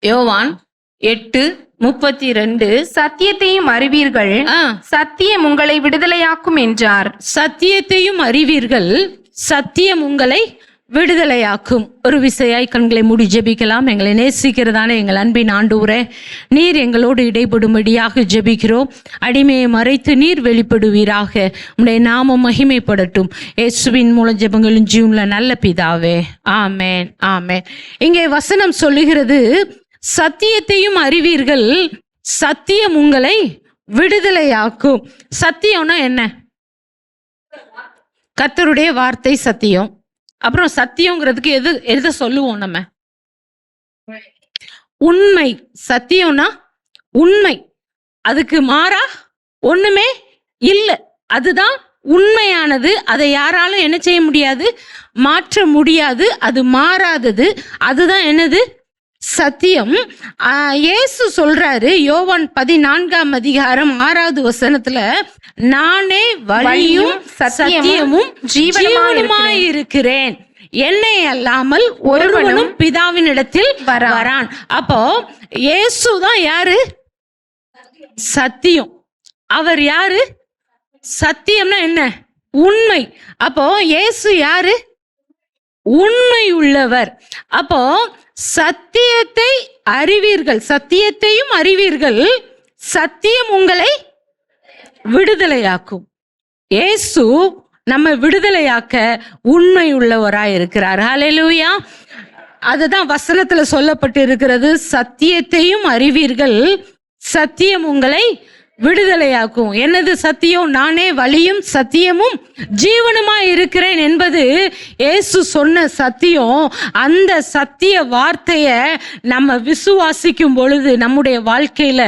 யோவான் 8:32. சத்தியத்தையும் அறிவீர்கள், சத்தியம் உங்களை விடுதலையாக்கும் என்றார். சத்தியத்தையும் அறிவீர்கள், சத்தியம் உங்களை விடுதலையாக்கும். ஒரு விசையாய் கண்களை மூடி ஜெபிக்கலாம். எங்களை நேசிக்கிறதான எங்கள் அன்பின் ஆண்டவரே, நீர் எங்களோடு இடைபடும்படியாக ஜெபிக்கிறோம். அடிமையை மறைத்து நீர் வெளிப்படுவீராக. உம்முடைய நாமம் மகிமைப்படட்டும். இயேசுவின் மூலம் ஜெபங்களும் ஜீவன்ல நல்ல பிதாவே, ஆமேன், ஆமேன். இங்கே வசனம் சொல்லுகிறது, சத்தியத்தையும் அறிவீர்கள், சத்தியம் உங்களை விடுதலையாக்கும். சத்தியம்னா என்ன? கர்த்தருடைய வார்த்தை சத்தியம். அப்புறம் சத்தியங்கிறதுக்கு எதை சொல்லுவோம் நம்ம? உண்மை. சத்தியம்னா உண்மை, அதுக்கு மாறா ஒண்ணுமே இல்லை. அதுதான் உண்மையானது. அதை யாராலும் என்ன செய்ய முடியாது? மாற்ற முடியாது. அது மாறாதது. அதுதான் என்னது? சத்தியம். இயேசு சொல்றாரு யோவான் 14:6 நானே வழியும் சத்தியமும் ஜீவனுமாய் இருக்கிறேன், என்னை அல்லாமல் ஒருவனும் பிதாவினிடத்தில் வரான். அப்போ இயேசு தான் யாரு? சத்தியம். அவர் யாரு? சத்தியம்னா என்ன? உண்மை. அப்போ இயேசு யாரு? உண்மை உள்ளவர். அப்போ சத்தியத்தை அறிவீர்கள், சத்தியத்தையும் அறிவீர்கள், சத்தியம் உங்களை விடுதலையாக்கும். இயேசு நம்ம விடுதலையாக்க உண்மை உள்ளவராய் இருக்கிறார். ஹல்லேலூயா. அதுதான் வசனத்துல சொல்லப்பட்டு இருக்கிறது. சத்தியத்தையும் அறிவீர்கள், சத்தியம் உங்களை விடுதலையாக்கும். என்னது சத்தியம்? நானே வழியும் சத்தியமும் ஜீவனுமாய் இருக்கிறேன் என்பது இயேசு சொன்ன சத்தியம். அந்த சத்திய வார்த்தைய நம்ம விசுவாசிக்கும் பொழுது நம்முடைய வாழ்க்கையில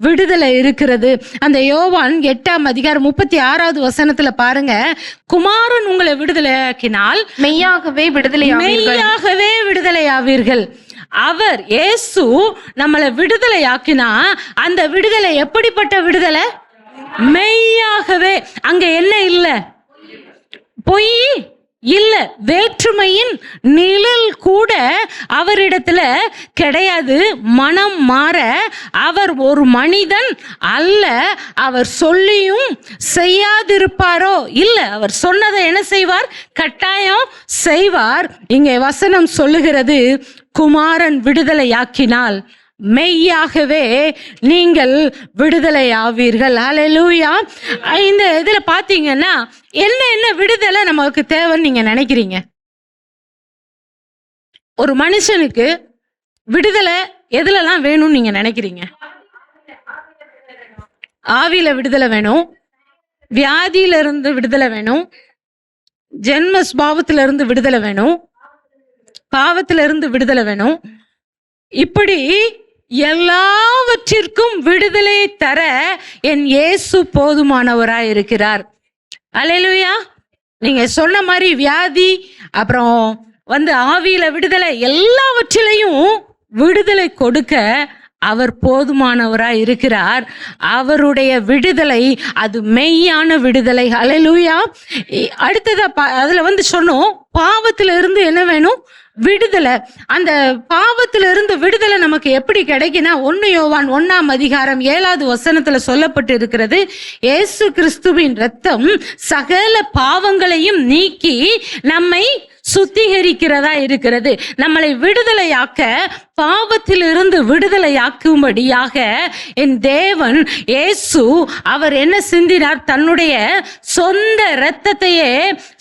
விடுதலை இருக்கிறது. அந்த யோவான் 8:36 பாருங்க, குமாரன் உங்களை விடுதலையாக்கினால் மெய்யாகவே விடுதலையாவீர்கள். அவர் இயேசு நம்மளை விடுதலையாக்கினா அந்த விடுதலை எப்படிப்பட்ட விடுதலை? மெய்யாகவே. அங்க என்ன இல்ல? பொய் இல்ல. வேற்றுமையின் நிழல் கூட அவரிடத்துல கிடையாது. மனம் மாற அவர் ஒரு மனிதன் அல்ல. அவர் சொல்லியும் செய்யாதிருப்பாரோ? இல்ல, அவர் சொன்னதை என்ன செய்வார்? கட்டாயம் செய்வார். இங்கே வசனம் சொல்லுகிறது, குமாரன் விடுதலையாக்கினால் மெய்யாகவே நீங்கள் விடுதலை ஆவீர்கள். ஹல்லேலூயா. இந்த இதுல பாத்தீங்கன்னா என்ன விடுதலை நமக்கு தேவைன்னு நீங்க நினைக்கிறீங்க? ஒரு மனுஷனுக்கு விடுதலை எதுலலாம் வேணும்னு நீங்க நினைக்கிறீங்க? ஆவியில விடுதலை வேணும், வியாதியில இருந்து விடுதலை வேணும், ஜென்ம ஸ்பாவத்தில இருந்து விடுதலை வேணும், பாவத்திலிருந்து விடுதலை வேணும். இப்படி எல்லாவற்றிற்கும் விடுதலை தர என் இயேசு போதுமானவராய் இருக்கிறார். அல்லேலூயா. நீங்க சொன்ன மாதிரி வியாதி, அப்புறம் ஆவியில விடுதலை, எல்லாவற்றிலையும் விடுதலை கொடுக்க அவர் போதுமானவராய் இருக்கிறார். அவருடைய விடுதலை அது மெய்யான விடுதலை. ஹல்லேலூயா. அடுத்ததா அதுல சொன்னோம், பாவத்துல இருந்து என்ன வேணும்? விடுதலை. அந்த பாவத்திலிருந்து விடுதலை நமக்கு எப்படி கிடைக்குன்னா 1 யோவான் 1:7 சொல்லப்பட்டு இருக்கிறது, இயேசு கிறிஸ்துவின் இரத்தம் சகல பாவங்களையும் நீக்கி நம்மை சுத்திகரிக்கிறதா இருக்கிறது. நம்மளை விடுதலையாக்க, பாவத்திலிருந்து விடுதலையாக்கும்படியாக என் தேவன் இயேசு அவர் என்ன சிந்தினார்? தன்னுடைய சொந்த இரத்தத்தையே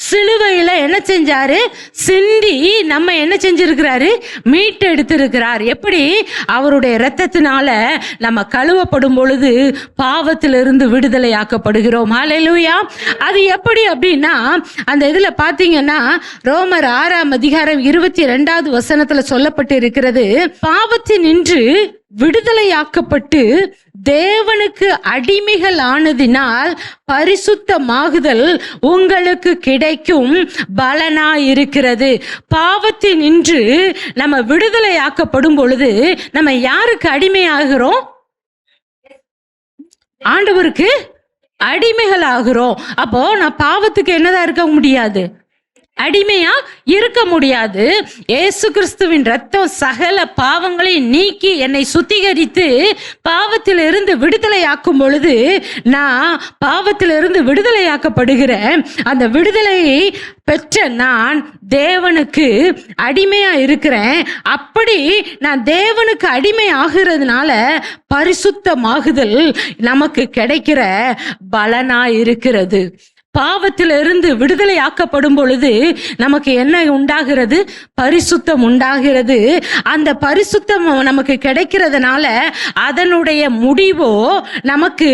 சிலுவையில என்ன செஞ்சாரு? சிந்தி நம்ம என்ன செஞ்சிருக்கிறாரு? மீட்டெடுத்திருக்கிறார். எப்படி? அவருடைய இரத்தத்தினால நம்ம கழுவப்படும் பொழுது பாவத்திலிருந்து விடுதலையாக்கப்படுகிறோம். ஹல்லேலூயா. அது எப்படி அப்படின்னா, அந்த இதுல பாத்தீங்கன்னா ரோமர் 6:22 சொல்லப்பட்டு இருக்கிறது, பாவத்தினின்று விடுதலையாக்கப்பட்டு தேவனுக்கு அடிமைகள் ஆனதினால் பரிசுத்தமாகுதல் உங்களுக்கு கிடைக்கும் பலனாயிருக்கிறது. பாவத்தினின்று நம்ம விடுதலையாக்கப்படும் பொழுது நம்ம யாருக்கு அடிமையாகிறோம்? ஆண்டவருக்கு அடிமைகள் ஆகிறோம். அப்போ நான் பாவத்துக்கு என்னதான் இருக்க முடியாது? அடிமையா இருக்க முடியாது. இயேசு கிறிஸ்துவின் ரத்தம் சகல பாவங்களை நீக்கி என்னை சுத்திகரித்து பாவத்திலிருந்து விடுதலையாக்கும் பொழுது நான் பாவத்திலிருந்து விடுதலையாக்கப்படுகிறேன். அந்த விடுதலையை பெற்ற நான் தேவனுக்கு அடிமையா இருக்கிறேன். அப்படி நான் தேவனுக்கு அடிமை ஆகிறதுனால பரிசுத்தமாகுதல் நமக்கு கிடைக்கிற பலனா இருக்கிறது. பாவத்திலிருந்து விடுதலை ஆக்கப்படும் பொழுது நமக்கு என்ன உண்டாகிறது? பரிசுத்தம் உண்டாகிறது. அந்த பரிசுத்தம் நமக்கு கிடைக்கிறதுனால அதனுடைய முடிவோ நமக்கு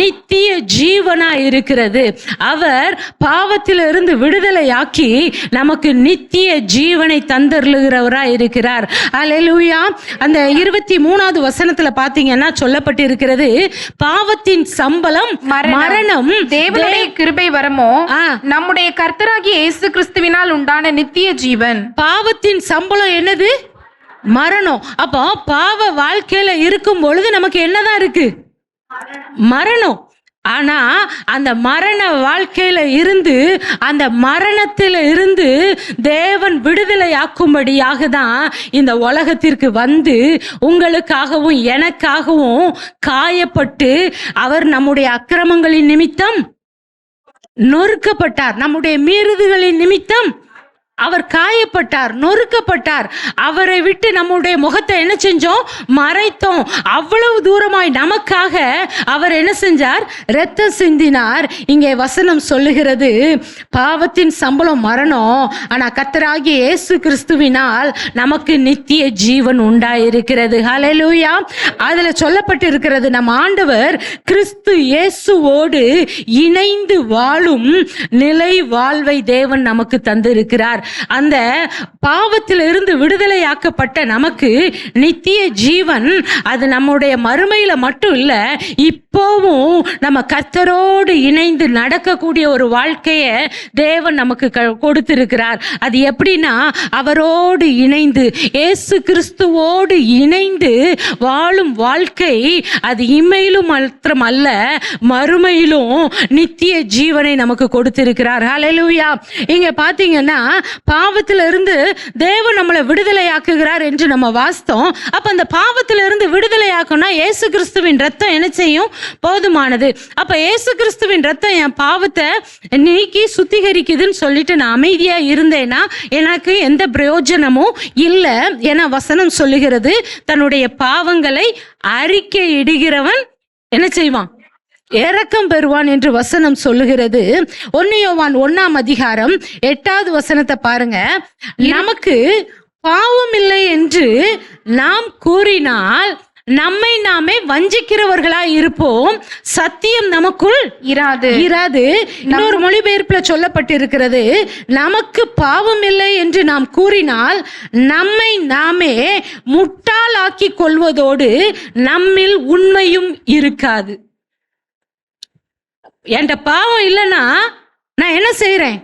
நித்திய ஜீவனா இருக்கிறது. அவர் பாவத்திலிருந்து விடுதலையாக்கி நமக்கு நித்திய ஜீவனை தந்தருளுகிறவரா இருக்கிறார். அல்லேலூயா. அந்த 23வது வசனத்துல பாத்தீங்கன்னா சொல்லப்பட்டிருக்கிறது, பாவத்தின் சம்பளம் மரணம், தேவனுடைய கிருபை வரமோ நம்முடைய கர்த்தராகிய இயேசு கிறிஸ்துவினால் உண்டான நித்திய ஜீவன். பாவத்தின் சம்பளம் என்னது? மரணம். அப்போ பாவ வாழ்க்கையில இருக்கும் பொழுது நமக்கு என்னதான் இருக்கு? மரணம். ஆனா அந்த மரண வாழ்க்கையில இருந்து, அந்த மரணத்தில இருந்து தேவன் விடுதலை ஆக்கும்படியாக தான் இந்த உலகத்திற்கு வந்து உங்களுக்காகவும் எனக்காகவும் காயப்பட்டு அவர் நம்முடைய அக்கிரமங்களின் நிமித்தம் நொறுக்கப்பட்டார். நம்முடைய மீறுதல்களின் நிமித்தம் அவர் காயப்பட்டார், நொறுக்கப்பட்டார். அவரை விட்டு நம்முடைய முகத்தை என்ன செஞ்சோம்? மறைத்தோம். அவ்வளவு தூரமாய் நமக்காக அவர் என்ன செஞ்சார்? இரத்தம் சிந்தினார். இங்கே வசனம் சொல்லுகிறது, பாவத்தின் சம்பளம் மரணம், ஆனா கர்த்தராகிய இயேசு கிறிஸ்துவினால் நமக்கு நித்திய ஜீவன் உண்டாயிருக்கிறது. ஹல்லேலூயா. அதுல சொல்லப்பட்டிருக்கிறது, நம் ஆண்டவர் கிறிஸ்து இயேசுவோடு இணைந்து வாழும் நிலை வாழ்வை தேவன் நமக்கு தந்திருக்கிறார். அந்த பாவத்திலிருந்து விடுதலையாக்கப்பட்ட நமக்கு நித்திய ஜீவன், அது நம்முடைய மறுமையில மட்டும் இல்ல, இப்போவும் நம்ம கர்த்தரோடு இணைந்து நடக்கக்கூடிய ஒரு வாழ்க்கையை தேவன் நமக்கு கொடுத்திருக்கிறார். அது எப்படின்னா, அவரோடு இணைந்து இயேசு கிறிஸ்துவோடு இணைந்து வாழும் வாழ்க்கை, அது இம்மையிலும் மாத்திரம் அல்ல, மறுமையிலும் நித்திய ஜீவனை நமக்கு கொடுத்திருக்கிறார். ஹல்லேலூயா. இங்க பாத்தீங்கன்னா, பாவத்திலிருந்து தேவன் நம்மளை விடுதலையாக்குகிறார் என்று நம்ம வாசித்தோம். அப்ப அந்த பாவத்திலிருந்து விடுதலையாக்கணும்னா இயேசு கிறிஸ்துவின் ரத்தம் என்ன செய்யும்? போதுமானது. அப்ப இயேசு கிறிஸ்துவின் ரத்தம் என் பாவத்தை நீக்கி சுத்திகரிக்குதுன்னு சொல்லிட்டு நான் அமைதியா இருந்தேன்னா எனக்கு எந்த பிரயோஜனமும் இல்லை. என வசனம் சொல்லுகிறது, தன்னுடைய பாவங்களை அறிக்கையிடுகிறவன் என்ன செய்வான்? இரக்கம் பெறுவான் என்று வசனம் சொல்லுகிறது. 1 யோவான் 1ஆம் அதிகாரம் 8வது வசனத்தை பாருங்க. நமக்கு பாவம் இல்லை என்று நாம் கூறினால் நம்மை நாமே வஞ்சிக்கிறவர்களா இருப்போம், சத்தியம் நமக்குள் இராது. இன்னொரு மொழிபெயர்ப்புல சொல்லப்பட்டிருக்கிறது, நமக்கு பாவம் இல்லை என்று நாம் கூறினால் நம்மை நாமே முட்டாளாக்கி கொள்வதோடு நம்மில் உண்மையும் இருக்காது. என்கிட்ட பாவம் இல்லைன்னா நான் என்ன செய்யறேன்?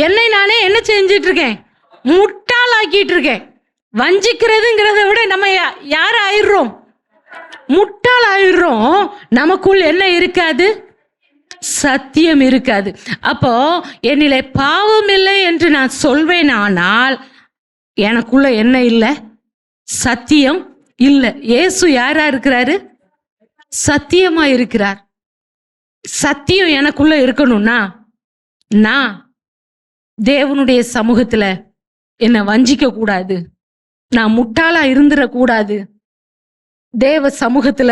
என்னை நானே என்ன செஞ்சிட்டு இருக்கேன்? முட்டாளாக்கிட்டு இருக்கேன். வஞ்சிக்கிறதுங்கிறத விட நம்ம யார் ஆயிடுறோம்? முட்டாள் ஆயிடுறோம். நமக்குள் என்ன இருக்காது? சத்தியம் இருக்காது. அப்போ என்னிலே பாவம் இல்லை என்று நான் சொல்வேன், ஆனால் எனக்குள்ள என்ன இல்லை? சத்தியம் இல்லை. இயேசு யாரா இருக்கிறாரு? சத்தியமா இருக்கிறார். சத்தியம் எனக்குள்ள இருக்கணும்னா நான் தேவனுடைய சமூகத்துல என்னை வஞ்சிக்க கூடாது, நான் முட்டாளா இருந்துடக்கூடாது. தேவ சமூகத்துல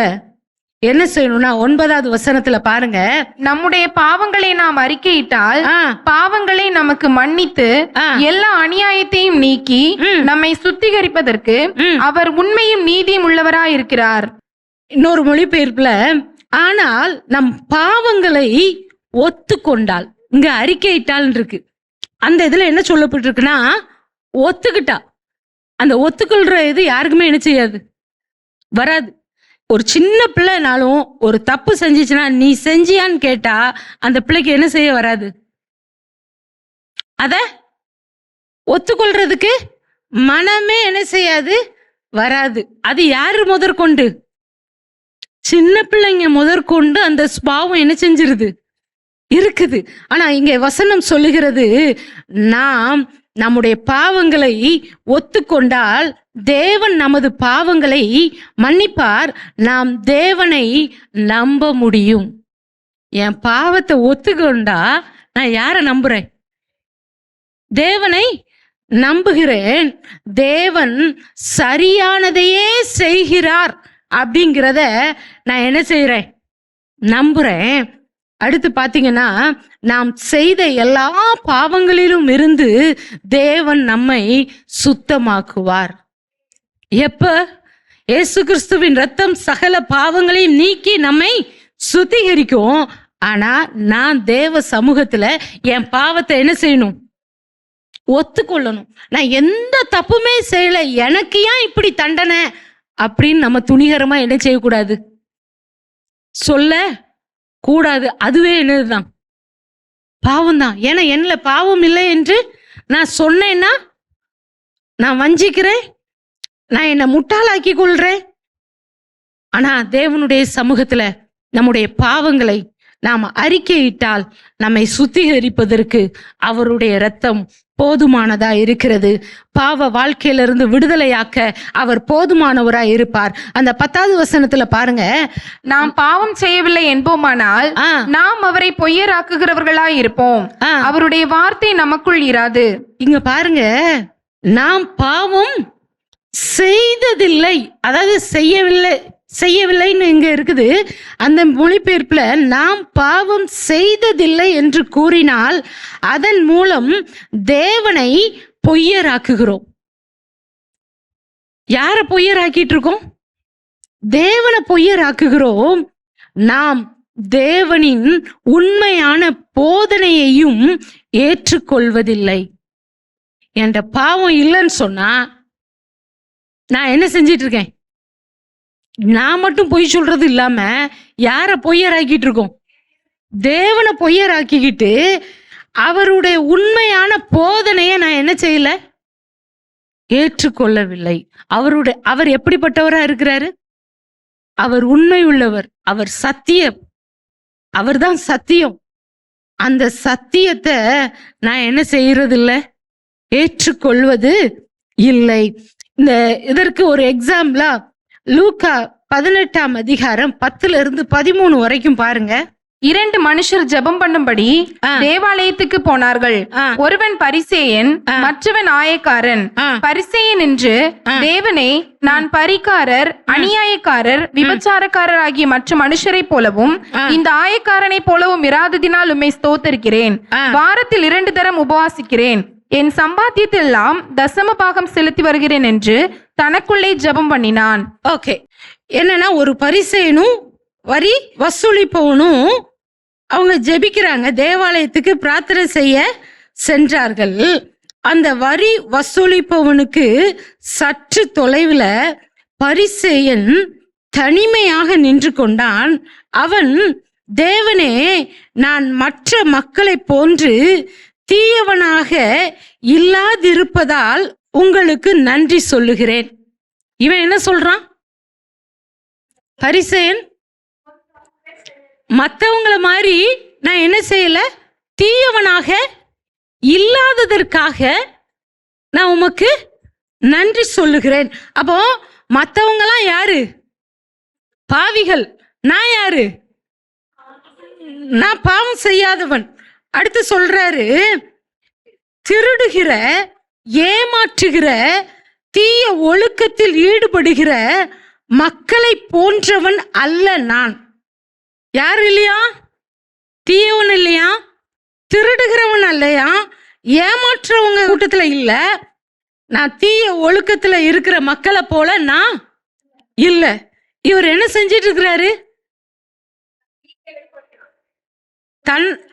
என்ன செய்யணும்னா 9வது வசனத்துல பாருங்க, நம்முடைய பாவங்களை நாம் அறிக்கையிட்டால் பாவங்களை நமக்கு மன்னித்து எல்லா அநியாயத்தையும் நீக்கி நம்மை சுத்திகரிப்பதற்கு அவர் உண்மையும் நீதியும் உள்ளவராய் இருக்கிறார். இன்னொரு மொழிபெயர்ப்புல, ஆனால் நம் பாவங்களை ஒத்துக்கொண்டால், இங்க அறிக்கையிட்டால் இருக்கு, அந்த இதுல என்ன சொல்லப்பட்டிருக்குன்னா ஒத்துக்கிட்டா. அந்த ஒத்துக்கொள்ற இது யாருக்குமே என்ன செய்யாது? வராது. ஒரு சின்ன பிள்ளைனாலும் ஒரு தப்பு செஞ்சிச்சுன்னா நீ செஞ்சியான்னு கேட்டா அந்த பிள்ளைக்கு என்ன செய்ய வராது? அத ஒத்துக்கொள்றதுக்கு மனமே என்ன செய்யாது? வராது. அது யாரு முதற்கொண்டு? சின்ன பிள்ளைங்க முதற்கொண்டு அந்த பாவம் என்ன செஞ்சிருது? இருக்குது. ஆனா இங்கே வசனம் சொல்லுகிறது, நாம் நம்முடைய பாவங்களை ஒத்துக்கொண்டால் தேவன் நமது பாவங்களை மன்னிப்பார். நாம் தேவனை நம்ப முடியும். என் பாவத்தை ஒத்துக்கொண்டா நான் யாரை நம்புறேன்? தேவனை நம்புகிறேன். தேவன் சரியானதையே செய்கிறார் அப்படிங்கிறத நான் என்ன செய்யறேன்? நம்புறேன். அடுத்து பாத்தீங்கன்னா, நாம் செய்த எல்லா பாவங்களிலும் இருந்து தேவன் நம்மை சுத்தமாக்குவார். எப்ப? இயேசு கிறிஸ்துவின் ரத்தம் சகல பாவங்களையும் நீக்கி நம்மை சுத்திகரிக்கும். ஆனா நான் தேவ சமூகத்துல என் பாவத்தை என்ன செய்யணும்? ஒத்துக்கொள்ளணும். நான் எந்த தப்புமே செய்யல, எனக்கு ஏன் இப்படி தண்டனை அப்படின்னு நம்ம துணிகரமா என்ன செய்யக்கூடாது? சொல்ல கூடாது. அதுவே என்னதுதான்? பாவம் தான். ஏன்னா என்னல பாவம் இல்லை என்று நான் சொன்னேன்னா நான் வஞ்சிக்கிறேன், நான் என்னை முட்டாளாக்கி கொள்றேன். ஆனா தேவனுடைய சமூகத்துல நம்முடைய பாவங்களை நாம் அறிக்கையிட்டால் நம்மை சுத்திகரிப்பதற்கு அவருடைய இரத்தம் போதுமானதா இருக்கிறது. பாவ வாழ்க்கையிலிருந்து விடுதலையாக்க அவர் போதுமானவராய் இருப்பார். அந்த 10வது வசனத்துல பாருங்க, நாம் பாவம் செய்யவில்லை என்போமானால் நாம் அவரை பொய்யராக்குகிறவர்களாய் இருப்போம், அவருடைய வார்த்தை நமக்குள் இராது. இங்க பாருங்க, நாம் பாவம் செய்ததில்லை, அதாவது செய்யவில்லைன்னு இங்க இருக்குது. அந்த மொழிபெயர்ப்புல நாம் பாவம் செய்ததில்லை என்று கூறினால் அதன் மூலம் தேவனை பொய்யராக்குகிறோம். யார பொய்யராக்கிட்டு இருக்கோம்? தேவனை பொய்யராக்குகிறோம். நாம் தேவனின் உண்மையான போதனையையும் ஏற்றுக்கொள்வதில்லை. என்ற பாவம் இல்லைன்னு சொன்னா நான் என்ன செஞ்சிட்டு இருக்கேன்? நான் மட்டும் பொய் சொல்றது இல்லாம யார பொய்யராக்கிட்டு இருக்கோம்? தேவனை பொய்யராக்கிக்கிட்டு அவருடைய உண்மையான போதனையை நான் என்ன செய்யல? ஏற்றுக்கொள்ளவில்லை. அவர் எப்படிப்பட்டவரா இருக்கிறாரு? அவர் உண்மை உள்ளவர், அவர் சத்தியம், அவர்தான் சத்தியம். அந்த சத்தியத்தை நான் என்ன செய்யறது இல்லை? ஏற்றுக்கொள்வது இல்லை. இதற்கு ஒரு எக்ஸாம்பிளா லூக்கா 18ஆம் அதிகாரம் 10-13 வரைக்கும் பாருங்க. 2 மனுஷர் ஜெபம் பண்ணும்படி தேவாலயத்துக்கு போனார்கள். ஒருவன் பரிசேயன், மற்றவன் ஆயக்காரன். பரிசேயன் என்று, தேவனே, நான் பரிகாரர், அநியாயக்காரர், விபச்சாரக்காரர் ஆகிய மற்ற மனுஷரை போலவும் இந்த ஆயக்காரனை போலவும் இராததினால் உம்மை ஸ்தோத்தரிக்கிறேன். வாரத்தில் 2 தரம் உபவாசிக்கிறேன். என் சம்பாத்தியத்தெல்லாம் தசம பாகம் செலுத்தி வருகிறேன் என்று தனக்குள்ளே ஜெபம் பண்ணினான். ஓகே, என்னன்னா ஒரு பரிசேயனும் வரி வசூலிப்பவனும் அவங்க ஜெபிக்கிறாங்க. தேவாலயத்துக்கு பிரார்த்தனை செய்ய சென்றார்கள். அந்த வரி வசூலிப்பவனுக்கு சற்று தொலைவில் பரிசேயன் தனிமையாக நின்று கொண்டான். அவன், தேவனே, நான் மற்ற மக்களை போன்று தீயவனாக இல்லாதிருப்பதால் உங்களுக்கு நன்றி சொல்லுகிறேன். இவன் என்ன சொல்றான்? பரிசேயன், மற்றவங்கள மாதிரி நான் என்ன செய்யல, தீயவனாக இல்லாததற்காக நான் உமக்கு நன்றி சொல்லுகிறேன். அப்போ மற்றவங்களாம் யாரு? பாவிகள். நான் யாரு? நான் பாவம் செய்யாதவன். அடுத்து சொல்றாரு, திருடுகிற, ஏமாற்றுகிற, தீய ஒழுக்கத்தில் ஈடுபடுகிற மக்களை போன்றவன் அல்ல நான். யார் இல்லையா? தீயவன் இல்லையா? திருடுகிறவன் இல்லையா? ஏமாற்றவங்க கூட்டத்துல இல்ல. நான் தீய ஒழுக்கத்துல இருக்கிற மக்களை போல நான் இல்ல. இவர் என்ன செஞ்சிட்டு இருக்கிறாரு?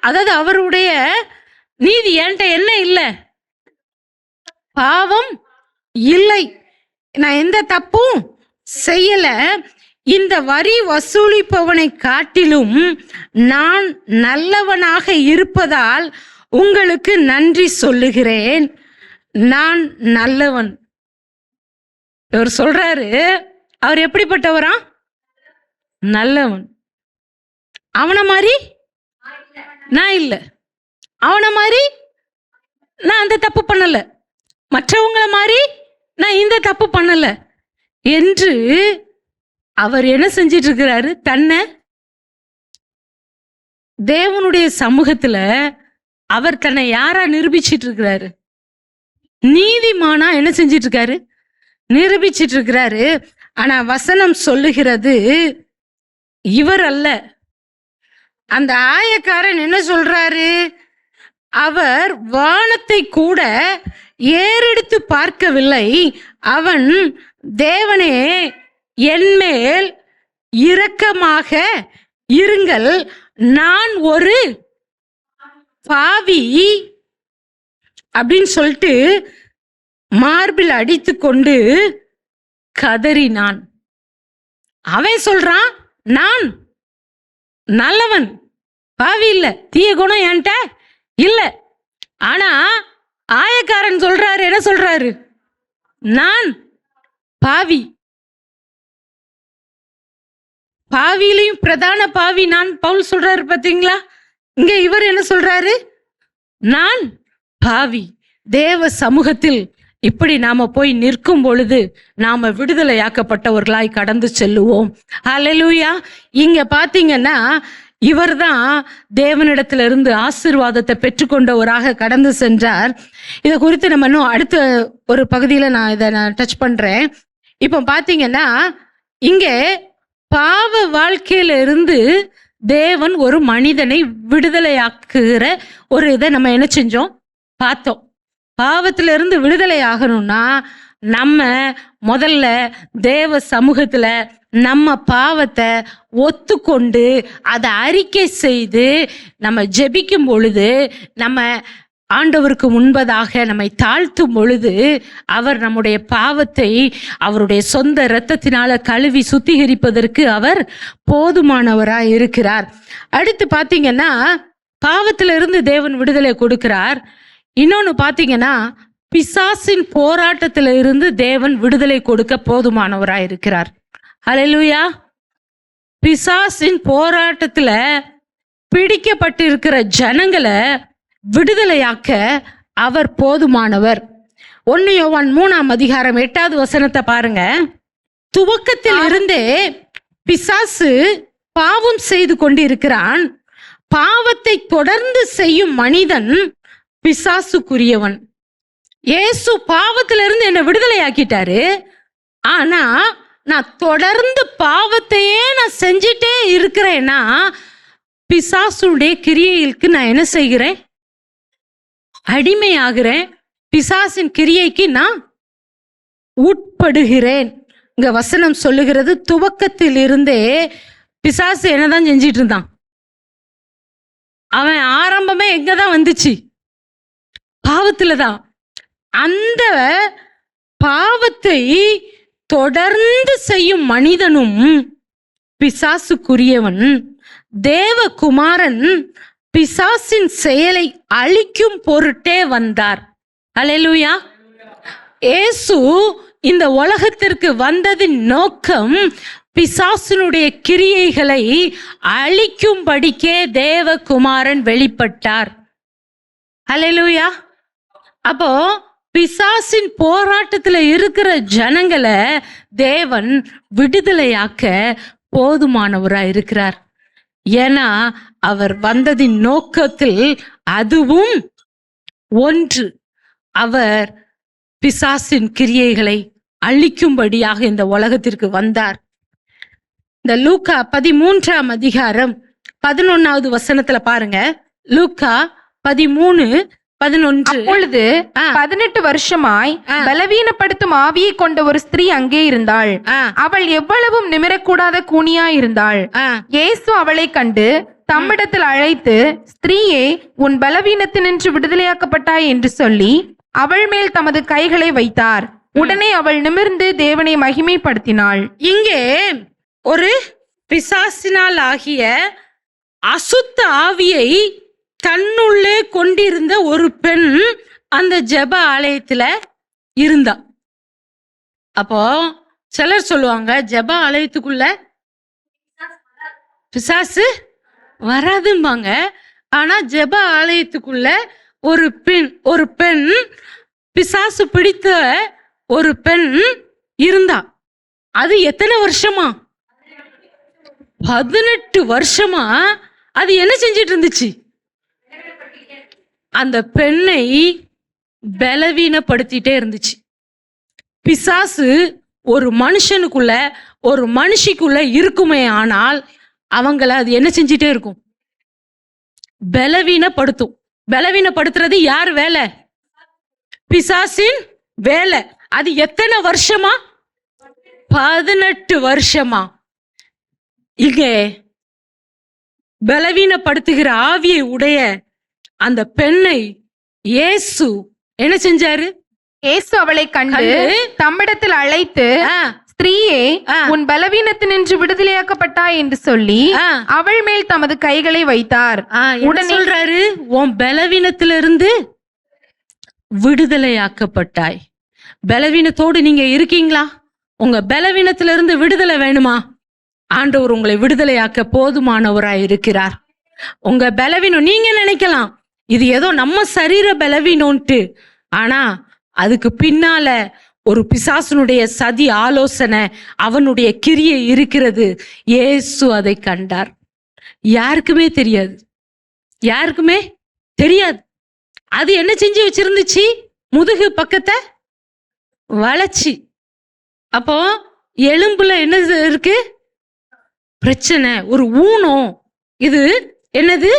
அதாவது அவருடைய நீதி என்கிட்ட என்ன இல்லை, பாவம் இல்லை, நான் எந்த தப்பும் செய்யல. இந்த வரி வசூலிப்பவனை காட்டிலும் நான் நல்லவனாக இருப்பதால் உங்களுக்கு நன்றி சொல்லுகிறேன். நான் நல்லவன். இவர் சொல்றாரு, அவர் எப்படிப்பட்டவரா? நல்லவன். அவனை மாதிரி நான் இல்லை, அவனை மாதிரி நான் அந்த தப்பு பண்ணல, மற்றவங்களை மாதிரி நான் இந்த தப்பு பண்ணல என்று அவர் என்ன செஞ்சிட்டு இருக்கிறாரு? தன்னை தேவனுடைய சமூகத்துல அவர் தன்னை யாரா நிரூபிச்சிட்டு இருக்கிறாரு? நீதிமானா என்ன செஞ்சிட்டு இருக்காரு? நிரூபிச்சிட்டு இருக்கிறாரு. ஆனா வசனம் சொல்லுகிறது இவர் அல்ல. அந்த ஆயக்காரன் என்ன சொல்றாரு? அவர் வானத்தை கூட ஏறெடுத்து பார்க்கவில்லை. அவன், தேவனே என்மேல் இரக்கமாக இருங்கள், நான் ஒரு பாவி அப்படின்னு சொல்லிட்டு மார்பில் அடித்து கொண்டு கதறினான். அவன் சொல்றான், நான் நல்லவன், பாவி இல்ல, தீய குணம் என்கிட்ட இல்ல. ஆனா ஆயக்காரன் சொல்றாரு, என்ன சொல்றாரு? நான் பாவி, பாவியிலையும் பிரதான பாவி நான். பவுல் சொல்றாரு பாத்தீங்களா? இங்க இவர் என்ன சொல்றாரு? நான் பாவி. தேவ சமூகத்தில் இப்படி நாம போய் நிற்கும் பொழுது நாம விடுதலையாக்கப்பட்டவர்களாய் கடந்து செல்லுவோம். ஹல்லேலூயா. இங்க பாத்தீங்கன்னா இவர்தான் தேவனிடத்திலிருந்து ஆசீர்வாதத்தை பெற்றுக்கொண்டவராக கடந்து சென்றார். இதை குறித்து நம்ம இன்னும் அடுத்த ஒரு பகுதியில நான் டச் பண்றேன். இப்போ பாத்தீங்கன்னா இங்கே பாவ வாழ்க்கையில இருந்து தேவன் ஒரு மனிதனை விடுதலையாக்குகிற ஒரு இதை நம்ம என்ன செஞ்சோம்? பார்த்தோம். பாவத்துல இருந்து விடுதலை ஆகணும்னா நம்ம முதல்ல தேவ சமூகத்துல நம்ம பாவத்தை ஒத்துக்கொண்டு அதை அறிக்கை செய்து நம்ம ஜெபிக்கும் பொழுது, நம்ம ஆண்டவருக்கு முன்பதாக நம்மை தாழ்த்தும் பொழுது அவர் நம்முடைய பாவத்தை அவருடைய சொந்த இரத்தத்தினால கழுவி சுத்திகரிப்பதற்கு அவர் போதுமானவராய் இருக்கிறார். அடுத்து பாத்தீங்கன்னா பாவத்திலிருந்து தேவன் விடுதலை கொடுக்கிறார். இன்னொன்னு பாத்தீங்கன்னா பிசாசின் போராட்டத்தில இருந்து தேவன் விடுதலை கொடுக்க போதுமானவராய் இருக்கிறார். ஹல்லேலூயா. பிசாசின் போராட்டத்துல பிடிக்கப்பட்டிருக்கிற ஜனங்களை விடுதலையாக்க அவர் போதுமானவர். 1 யோவான் 3ஆம் அதிகாரம் 8வது வசனத்தை பாருங்க. துவக்கத்தில் இருந்தே பிசாசு பாவம் செய்து கொண்டிருக்கிறான். பாவத்தை தொடர்ந்து செய்யும் மனிதன் பிசாசுக்குரியவன். இயேசு பாவத்திலிருந்து என்னை விடுதலை ஆக்கிட்டாரு. ஆனா நான் தொடர்ந்து பாவத்தையே நான் செஞ்சிட்டே இருக்கிறேன்னா பிசாசுடைய கிரியைக்கு நான் என்ன செய்கிறேன்? அடிமையாகிறேன். பிசாசின் கிரியைக்கு நான் உட்படுகிறேன். இங்க வசனம் சொல்லுகிறது, துவக்கத்தில் இருந்தே பிசாசு என்னதான் செஞ்சிட்டு இருந்தான்? அவன் ஆரம்பமே எங்கதான் வந்துச்சு? பாவத்துலதான். அந்த பாவத்தை தொடர்ந்து செய்யும் மனிதனும் பிசாசுக்குரியவன். தேவகுமாரன் பிசாசின் செயலை அழிக்கும் பொருட்டே வந்தார். ஹல்லேலூயா. இயேசு இந்த உலகத்திற்கு வந்ததின் நோக்கம் பிசாசினுடைய கிரியைகளை அழிக்கும்படிக்கே தேவகுமாரன் வெளிப்பட்டார். ஹல்லேலூயா. அப்போ பிசாசின் போராட்டத்துல இருக்கிற ஜனங்களை தேவன் விடுதலையாக்க போதுமானவராய் இருக்கிறார். ஏன்னா அவர் வந்ததின் நோக்கத்தில் அதுவும் ஒன்று. அவர் பிசாசின் கிரியைகளை அழிக்கும்படியாக இந்த உலகத்திற்கு வந்தார். இந்த லூக்கா 13ஆம் அதிகாரம் 11வது வசனத்துல பாருங்க. லூக்கா 13:11. அப்பொழுது 18 வருஷமாய் பலவீனப்படுத்தும் ஆவியை கொண்ட ஒரு ஸ்திரீ அங்கே இருந்தாள். அவள் எவ்வளவும் நிமிரக்கூடாத கூனியா இருந்தாள். இயேசு அவளை கண்டு தம்மிடத்தில் அழைத்து, ஸ்திரீயே, உன் பலவீனத்தினின்று விடுதலையாக்கப்பட்டாய் என்று சொல்லி அவள் மேல் தமது கைகளை வைத்தார். உடனே அவள் நிமிர்ந்து தேவனை மகிமைப்படுத்தினாள். இங்கே ஒரு பிசாசினால் ஆகிய அசுத்த ஆவியை தன்னுள்ளே கொண்டிருந்த ஒரு பெண் அந்த ஜெப ஆலயத்துல இருந்தா. அப்போ சிலர் சொல்லுவாங்க, ஜெப ஆலயத்துக்குள்ள பிசாசு வராதும்பாங்க. ஆனா ஜெப ஆலயத்துக்குள்ள ஒரு பெண் பிசாசு பிடித்த ஒரு பெண் இருந்தா. அது எத்தனை வருஷமா? 18 வருஷமா அது என்ன செஞ்சிட்டு இருந்துச்சு? அந்த பெண்ணை பலவீனப்படுத்திட்டே இருந்துச்சு. பிசாசு ஒரு மனுஷனுக்குள்ள ஒரு மனுஷிக்குள்ள இருக்குமே ஆனால் அவங்கள அது என்ன செஞ்சிட்டே இருக்கும்? பலவீனப்படுத்தும். பலவீனப்படுத்துறது யார் வேலை? பிசாசின் வேலை. அது எத்தனை வருஷமா? 18 வருஷமா. இங்கே பலவீனப்படுத்துகிற ஆவியை உடைய அந்த பெண்ணை இயேசு என்ன செஞ்சாரு? இயேசு அவளை கண்டு தம்மிடத்தில் அழைத்து, ஸ்திரீயே, உன் பலவீனத்தினின்று விடுதலையாக்கப்பட்டாய் என்று சொல்லி அவள் மேல் தமது கைகளை வைத்தார். உடனே சொல்றாரு, உன் பலவீனத்திலிருந்து விடுதலையாக்கப்பட்டாய். பலவீனத்தோடு நீங்க இருக்கீங்களா? உங்க பலவீனத்திலிருந்து விடுதலை வேணுமா? ஆண்டவர் உங்களை விடுதலையாக்க போதுமானவராய் இருக்கிறார். உங்க பலவீனம், நீங்க நினைக்கலாம் இது ஏதோ நம்ம சரீர பலவீனம்ட்டு, ஆனா அதுக்கு பின்னால ஒரு பிசாசனுடைய சதி ஆலோசனை, அவனுடைய கிரியை இருக்கிறது. இயேசு அதை கண்டார். யாருக்குமே தெரியாது, யாருக்குமே தெரியாது. அது என்ன செஞ்சு வச்சிருந்துச்சு? முதுகு பக்கத்தை வளைச்சி. அப்போ எலும்புல என்ன இருக்கு? பிரச்சனை, ஒரு ஊனம். இது என்னது?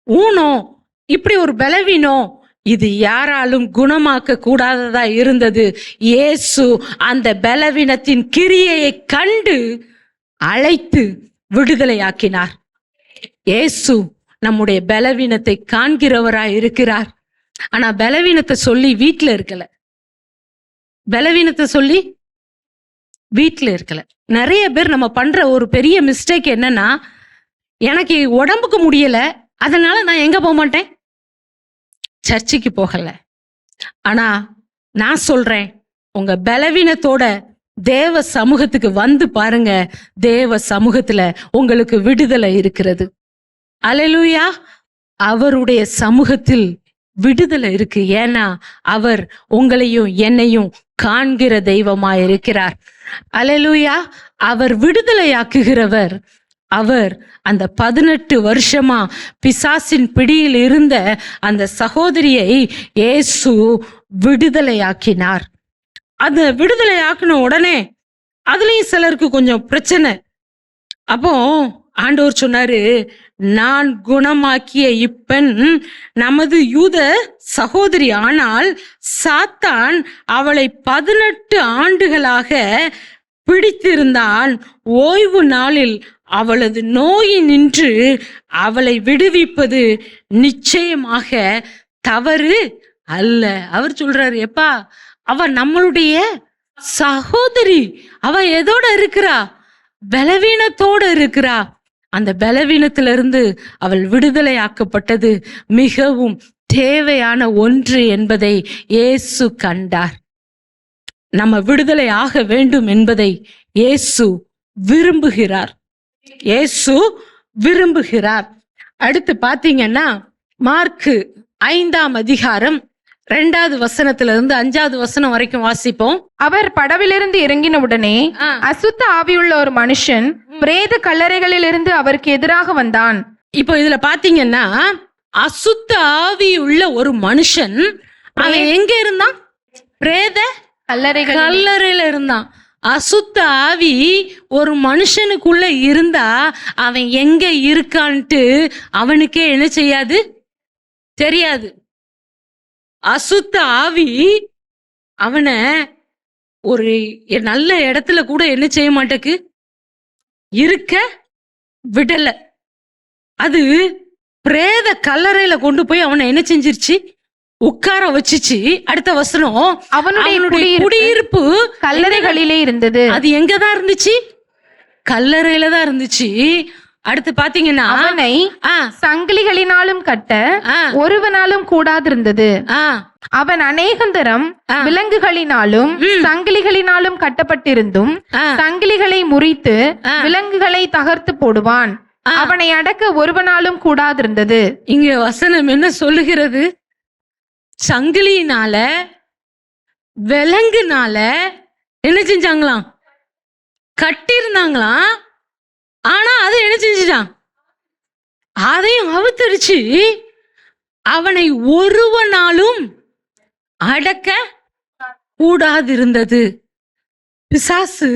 ஊனம். இப்படி ஒரு பலவீனம். இது யாராலும் குணமாக்க கூடாததா இருந்தது. இயேசு அந்த பலவீனத்தின் கிரியையை கண்டு அழைத்து விடுதலையாக்கினார். இயேசு நம்முடைய பலவீனத்தை காண்கிறவராய் இருக்கிறார். ஆனா பலவீனத்தை சொல்லி வீட்டுல இருக்கல. பலவீனத்தை சொல்லி வீட்டுல இருக்கல. நிறைய பேர் நம்ம பண்ற ஒரு பெரிய மிஸ்டேக் என்னன்னா, எனக்கு உடம்புக்கு முடியல, அதனால நான் எங்க போக மாட்டேன்? சர்ச்சுக்கு போகல. ஆனா நான் சொல்றேன், உங்க பலவீனத்தோட தேவ சமூகத்துக்கு வந்து பாருங்க. தேவ சமூகத்துல உங்களுக்கு விடுதலை இருக்கிறது. அல்லேலூயா. அவருடைய சமூகத்தில் விடுதலை இருக்கு. ஏன்னா அவர் உங்களையும் என்னையும் காண்கிற தெய்வமாய் இருக்கிறார். அல்லேலூயா. அவர் விடுதலையாக்குகிறவர். அவர் அந்த 18 வருஷமா பிசாசின் பிடியில் இருந்த அந்த சகோதரியை இயேசு விடுதலையாக்கினார். அந்த விடுதலையாக்கின உடனே அதுலயும் சிலருக்கு கொஞ்சம் பிரச்சனை. அப்போ ஆண்டவர் சொன்னாரு, நான் குணமாக்கிய இப்பெண் நமது யூத சகோதரி, ஆனால் சாத்தான் அவளை 18 ஆண்டுகளாக பிடித்திருந்தான். ஓய்வு நாளில் அவளது நோயினின்று அவளை விடுவிப்பது நிச்சயமாக தவறு அல்ல. அவர் சொல்றாரு, எப்பா, அவ நம்மளுடைய சகோதரி. அவ எதோட இருக்கிறா? பலவீனத்தோட இருக்கிறா. அந்த பலவீனத்திலிருந்து அவள் விடுதலையாக்கப்பட்டது மிகவும் தேவையான ஒன்று என்பதை இயேசு கண்டார். நம்ம விடுதலை ஆக வேண்டும் என்பதை இயேசு விரும்புகிறார். இயேசு விரும்புகிறார். அடுத்து பாத்தீங்கன்னா மார்க்கு 5ஆம் அதிகாரம் 2வது வசனத்திலிருந்து 5வது வசனம் வரைக்கும் வாசிப்போம். அவர் படவிலிருந்து இறங்கின உடனே அசுத்த ஆவியுள்ள ஒரு மனுஷன் பிரேத கல்லறைகளில் இருந்து அவருக்கு எதிராக வந்தான். இப்போ இதுல பாத்தீங்கன்னா அசுத்த ஆவி உள்ள ஒரு மனுஷன், அவன் எங்க இருந்தான்? பிரேத கல்லறையில இருந்தான். அசுத்த ஆவி ஒரு மனுஷனுக்குள்ள இருந்தா அவன் எங்க இருக்கான்ட்டு அவனுக்கே என்ன செய்யாது? தெரியாது. அசுத்த ஆவி அவனை ஒரு நல்ல இடத்துல கூட என்ன செய்ய மாட்டேக்கு இருக்க விடல. அது பிரேத கல்லறையில கொண்டு போய் அவனை என்ன செஞ்சிருச்சு? உட்கார வச்சுச்சு. அடுத்த வசனம், அவனுடைய குடியிருப்பு கல்லறைகளிலே இருந்தது. அது எங்கதான் இருந்துச்சு? கல்லறையில தான் இருந்துச்சு. அடுத்து பாத்தீங்கன்னா அவனை சங்கிலிகளினாலும் கட்ட ஒருவனாலும் கூடாதிருந்தது. அவன் அநேகந்தரம் விலங்குகளினாலும் சங்கிலிகளினாலும் கட்டப்பட்டிருந்தும் சங்கிலிகளை முறித்து விலங்குகளை தகர்த்து போடுவான். அவனை அடக்க ஒருவனாலும் கூடாதிருந்தது. இங்க வசனம் என்ன சொல்லுகிறது? சங்கிலியினால விலங்குனால என்ன செஞ்சாங்களாம்? கட்டியிருந்தாங்களாம். ஆனா அது என்ன செஞ்சுட்டான்? அதையும் அவுத்தரிச்சு அவனை ஒருவனாலும் அடக்க கூடாதிருந்தது. பிசாசு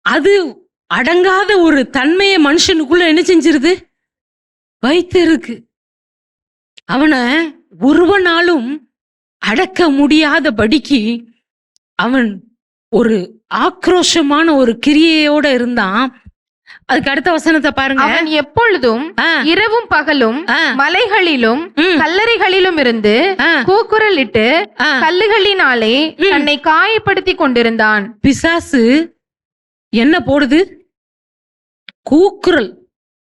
அது அடங்காத ஒரு தன்மையை மனுஷனுக்குள்ள என்ன செஞ்சிருது? வைத்து இருக்கு. அவனை ஒருவனாலும் அடக்க முடியாதபடிக்கு அவன் ஒரு ஆக்ரோஷமான ஒரு கிரியையோட இருந்தான். அதுக்கு அடுத்த வசனத்தை பாருங்க. அவன் எப்பொழுதும் இரவும் பகலும் மலைகளிலும் கல்லறைகளிலும் இருந்து கூக்குரலிட்டு கல்லுகளினாலே தன்னை காயப்படுத்தி கொண்டிருந்தான். பிசாசு என்ன போடுது? கூக்குரல்.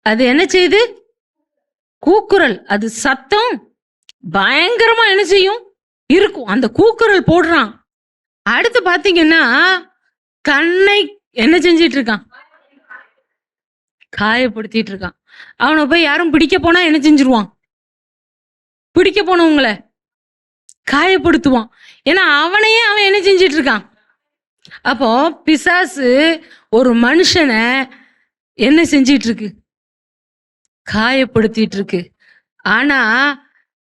அது என்ன செய்யுது? கூக்குரல். அது சத்தம் பயங்கரமா என்ன செய்யும்? இருக்கும். அந்த கூக்குரல் போடுறான். அடுத்து பாத்தீங்கன்னா கண்ணை என்ன செஞ்சிட்டு இருக்கான்? காயப்படுத்திட்டு இருக்கான். அவனை போய் யாரும் பிடிக்க போனா என்ன செஞ்சிருவான்? பிடிக்க போனவங்களை காயப்படுத்துவான். ஏன்னா அவனையே அவன் என்ன செஞ்சிட்டு இருக்கான். அப்போ பிசாசு ஒரு மனுஷனை என்ன செஞ்சிட்டு இருக்கு? காயப்படுத்திட்டு இருக்கு. ஆனா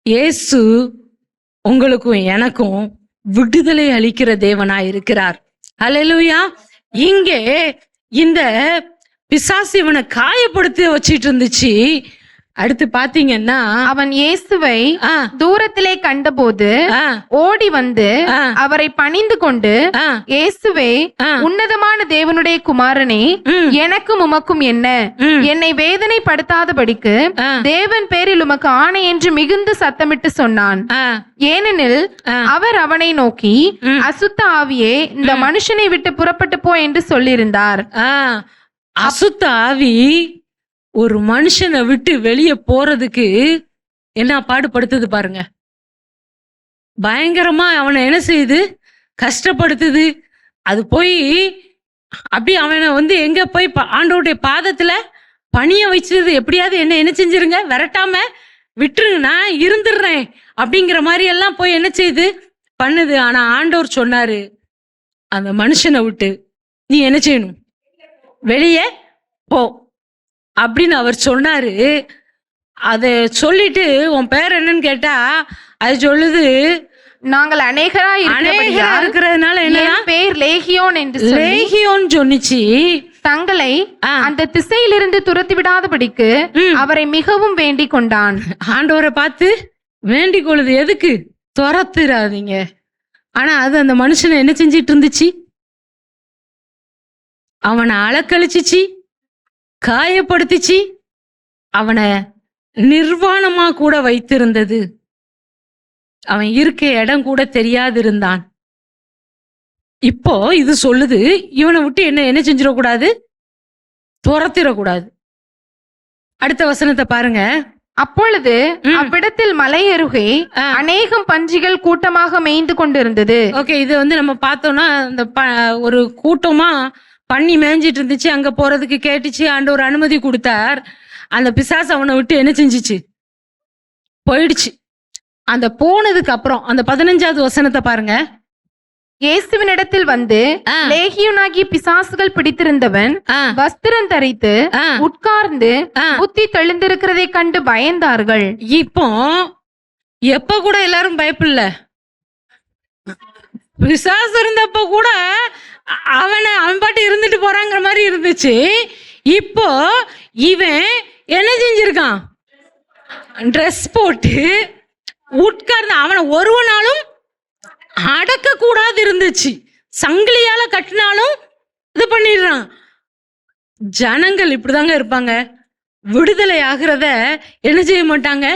இயேசு உங்களுக்கும் எனக்கும் விடுதலை அளிக்கிற தேவனா இருக்கிறார். அல்லேலூயா. இங்கே இந்த பிசாசு இவனை காயப்படுத்தி வச்சிட்டு இருந்துச்சு. அடுத்து பாத்தீங்கன்னா அவன் இயேசுவை தூரத்திலே கண்டபோது ஓடி வந்து அவரை பணிந்து கொண்டு, இயேசுவே, உன்னதமான தேவனுடைய குமாரனே, எனக்கும் உமக்கும் என்ன? என்னை வேதனைப்படுத்தாதபடிக்கு தேவன் பேரில் உமக்கு ஆணை என்று மிகுந்து சத்தமிட்டு சொன்னான். ஏனெனில் அவர் அவனை நோக்கி, அசுத்த ஆவியே, இந்த மனுஷனை விட்டு புறப்பட்டு போ என்று சொல்லியிருந்தார். அசுத்த ஆவி ஒரு மனுஷனை விட்டு வெளியே போறதுக்கு என்ன பாடுபடுத்துது பாருங்க. பயங்கரமா அவனை என்ன செய்யுது? கஷ்டப்படுத்துது. அது போய் அப்படி அவனை வந்து எங்க போய் ஆண்டவருடைய பாதத்துல பணிய வச்சது. எப்படியாவது என்ன செஞ்சிருங்க, விரட்டாம விட்டுருங்க, நான் இருந்துடுறேன் அப்படிங்கிற மாதிரி எல்லாம் போய் என்ன செய்யுது? பண்ணுது. ஆனா ஆண்டவர் சொன்னாரு, அந்த மனுஷனை விட்டு நீ என்ன செய்யணும்? வெளியே போ அப்படின்னு அவர் சொன்னாரு. அதை சொல்லிட்டு உன் பேர் என்னன்னு கேட்டா அது சொல்லுது, நாங்கள் அநேகரா இருக்கிறதுனால என்ன பேர் லேகியோன் என்று லேகியோன் சொன்னிச்சு. தங்களை அந்த திசையிலிருந்து துரத்தி விடாதபடிக்கு அவரை மிகவும் வேண்டிக் கொண்டான். ஆண்டவரை பார்த்து வேண்டிக் கொள்ளுது. எதுக்கு? துரத்துறாதீங்க. ஆனா அது அந்த மனுஷனை என்ன செஞ்சிட்டு இருந்துச்சு? அவனை அலக்கழிச்சிச்சு, காயப்படுத்திச்சு, அவனை நிர்வாணமா கூட வைத்திருந்தது. அவன் இருக்க இடம் கூட தெரியாது இருந்தான். இப்போ இது சொல்லுது, இவனை விட்டு என்ன செஞ்சிடக்கூடாது? துரத்திடக்கூடாது. அடுத்த வசனத்தை பாருங்க. அப்பொழுது அவ்விடத்தில் மலை அருகே அநேகம் பன்றிகள் கூட்டமாக மேய்ந்து கொண்டிருந்தது. ஓகே, இது வந்து நம்ம பார்த்தோம்னா இந்த ஒரு கூட்டமா பண்ணி மேய்ஞ்சிட்டு இருந்துச்சு. அங்க போறதுக்கு கேட்டுச்சு. ஆண்டவர் அனுமதி கொடுத்தார். அந்த பிசாசு அவனை விட்டு என்ன செஞ்சிச்சு? போயிடுச்சு. அந்த போனதுக்கு அப்புறம் அந்த 15வது வசனத்தை பாருங்க. இயேசுவினிடத்தில் வந்து லேகியோனாகி பிசாசுகள் பிடித்திருந்தவன் வஸ்திரம் தரித்து உட்கார்ந்து புத்தி தெளிந்திருக்கிறதை கண்டு பயந்தார்கள். இப்போ எப்ப கூட எல்லாரும் பயப்படல. பிசாசு இருந்தப்ப கூட அவன் பாட்டு இருந்துட்டு போறாங்கிற மாதிரி இருந்துச்சு. இப்போ இவன் என்ன செஞ்சிருக்கான்? ட்ரெஸ் போட்டு உட்கார்ந்து அவனை ஒருவனாலும் அடக்க கூடாது இருந்துச்சு. சங்கிலியால கட்டினாலும் இது பண்ணிடுறான். ஜனங்கள் இப்படிதாங்க இருப்பாங்க. விடுதலை ஆகிறத என்ன செய்ய மாட்டாங்க?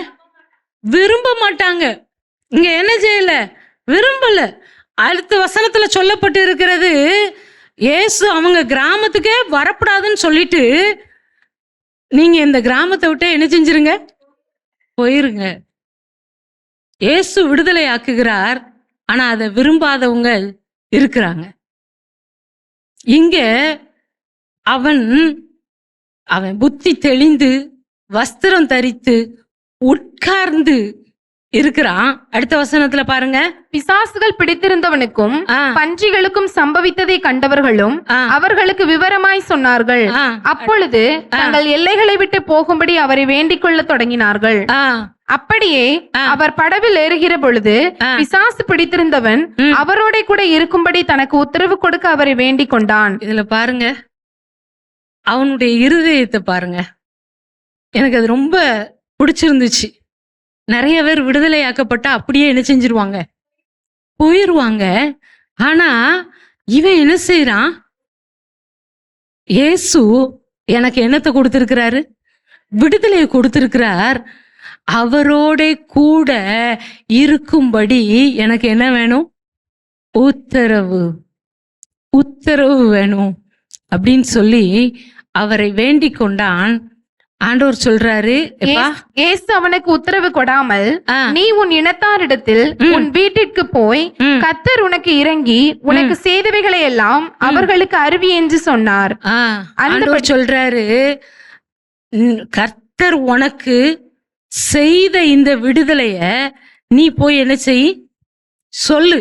விரும்ப மாட்டாங்க. இங்க என்ன செய்யல? விரும்பல. அடுத்த வசனத்துல சொல்லப்பட்டு இருக்கிறது, இயேசு அவங்க கிராமத்துக்கே வரக்கூடாதுன்னு சொல்லிட்டு நீங்க இந்த கிராமத்தை விட்டு என்ன செஞ்சிருங்க? போயிருங்க. இயேசு விடுதலை ஆக்குகிறார். ஆனா அதை விரும்பாதவங்க இருக்கிறாங்க. இங்க அவன் அவன் புத்தி தெளிந்து வஸ்திரம் தரித்து உட்கார்ந்து இருக்கிறான். அடுத்த வசனத்துல பாருங்க, பிசாசுகள் பிடித்திருந்தவனுக்கும் பன்றிகளுக்கும் சம்பவித்ததை கண்டவர்களும் அவர்களுக்கு விவரமாய் சொன்னார்கள். அப்பொழுது தங்கள் எல்லைகளை விட்டு போகும்படி அவரை வேண்டிக் கொள்ள தொடங்கினார்கள். அப்படியே அவர் படவில் ஏறுகிற பொழுது பிசாசு பிடித்திருந்தவன் அவரோட கூட இருக்கும்படி தனக்கு உத்தரவு கொடுக்க அவரை வேண்டிக் கொண்டான். இதுல பாருங்க, அவனுடைய இருதயத்தை பாருங்க, எனக்கு அது ரொம்ப பிடிச்சிருந்துச்சு. நிறைய பேர் விடுதலையாக்கப்பட்டா அப்படியே என்ன செஞ்சிருவாங்க, போயிருவாங்க. ஆனா இவன் என்ன செய்யறான், இயேசு எனக்கு என்னத்தை கொடுத்திருக்கிறாரு, விடுதலையை கொடுத்திருக்கிறார். அவரோட கூட இருக்கும்படி எனக்கு என்ன வேணும், உத்தரவு வேணும் அப்படின்னு சொல்லி அவரை வேண்டிக் கொண்டான். ஆண்டவர் சொல்றாரு, இயேசு அவனுக்கு உத்தரவு கொடாமல், நீ உன் இனத்தாரிடத்தில் உன் வீட்டிற்கு போய் கர்த்தர் உனக்கு இறங்கி உனக்கு செய்தவைகளை எல்லாம் அவர்களுக்கு அறிவி என்று சொன்னார். ஆண்டவர் சொல்றாரு, கர்த்தர் உனக்கு செய்த இந்த விடுதலைய நீ போய் என்ன செய், சொல்லு.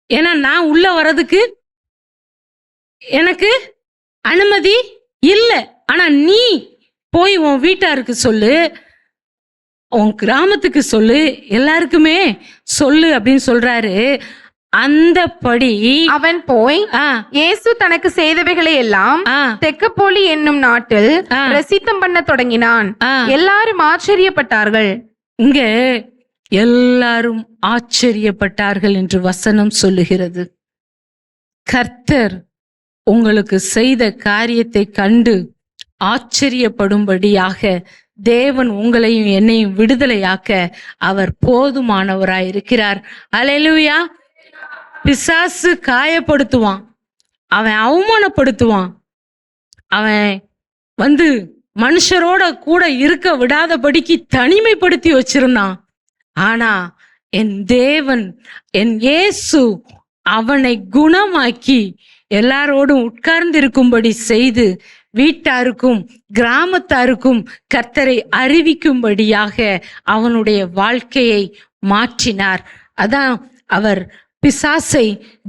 ஏன்னா நான் உள்ள வர்றதுக்கு எனக்கு அனுமதி இல்லை. ஆனா நீ போய் உன் வீட்டாருக்கு சொல்லு, உன் கிராமத்துக்கு சொல்லு, எல்லாருக்குமே சொல்லு அப்படின்னு சொல்றாரு. அந்தபடி அவன் போய் இயேசு தனக்கு செய்தவைகளை எல்லாம் தெக்கப்போலி என்னும் நாட்டில் பிரசித்தம் பண்ண தொடங்கினான். எல்லாரும் ஆச்சரியப்பட்டார்கள். இங்க எல்லாரும் ஆச்சரியப்பட்டார்கள் என்று வசனம் சொல்லுகிறது. கர்த்தர் உங்களுக்கு செய்த காரியத்தை கண்டு ஆச்சரியப்படும்படியாக தேவன் உங்களையும் என்னையும் விடுதலையாக்க அவர் போதுமானவராயிருக்கிறார். அல்லேலூயா. பிசாசு காயப்படுத்துவான், அவன் அவமானப்படுத்துவான், அவன் மனுஷரோட கூட இருக்க விடாதபடிக்கு தனிமைப்படுத்தி வச்சிருந்தான். ஆனா என் தேவன், என் இயேசு அவனை குணமாக்கி எல்லாரோடும் உட்கார்ந்து இருக்கும்படி செய்து வீட்டாருக்கும் கிராமத்தாருக்கும் கர்த்தரை அறிவிக்கும்படியாக அவனுடைய வாழ்க்கையை மாற்றினார். அதான் அவர் பிசாசை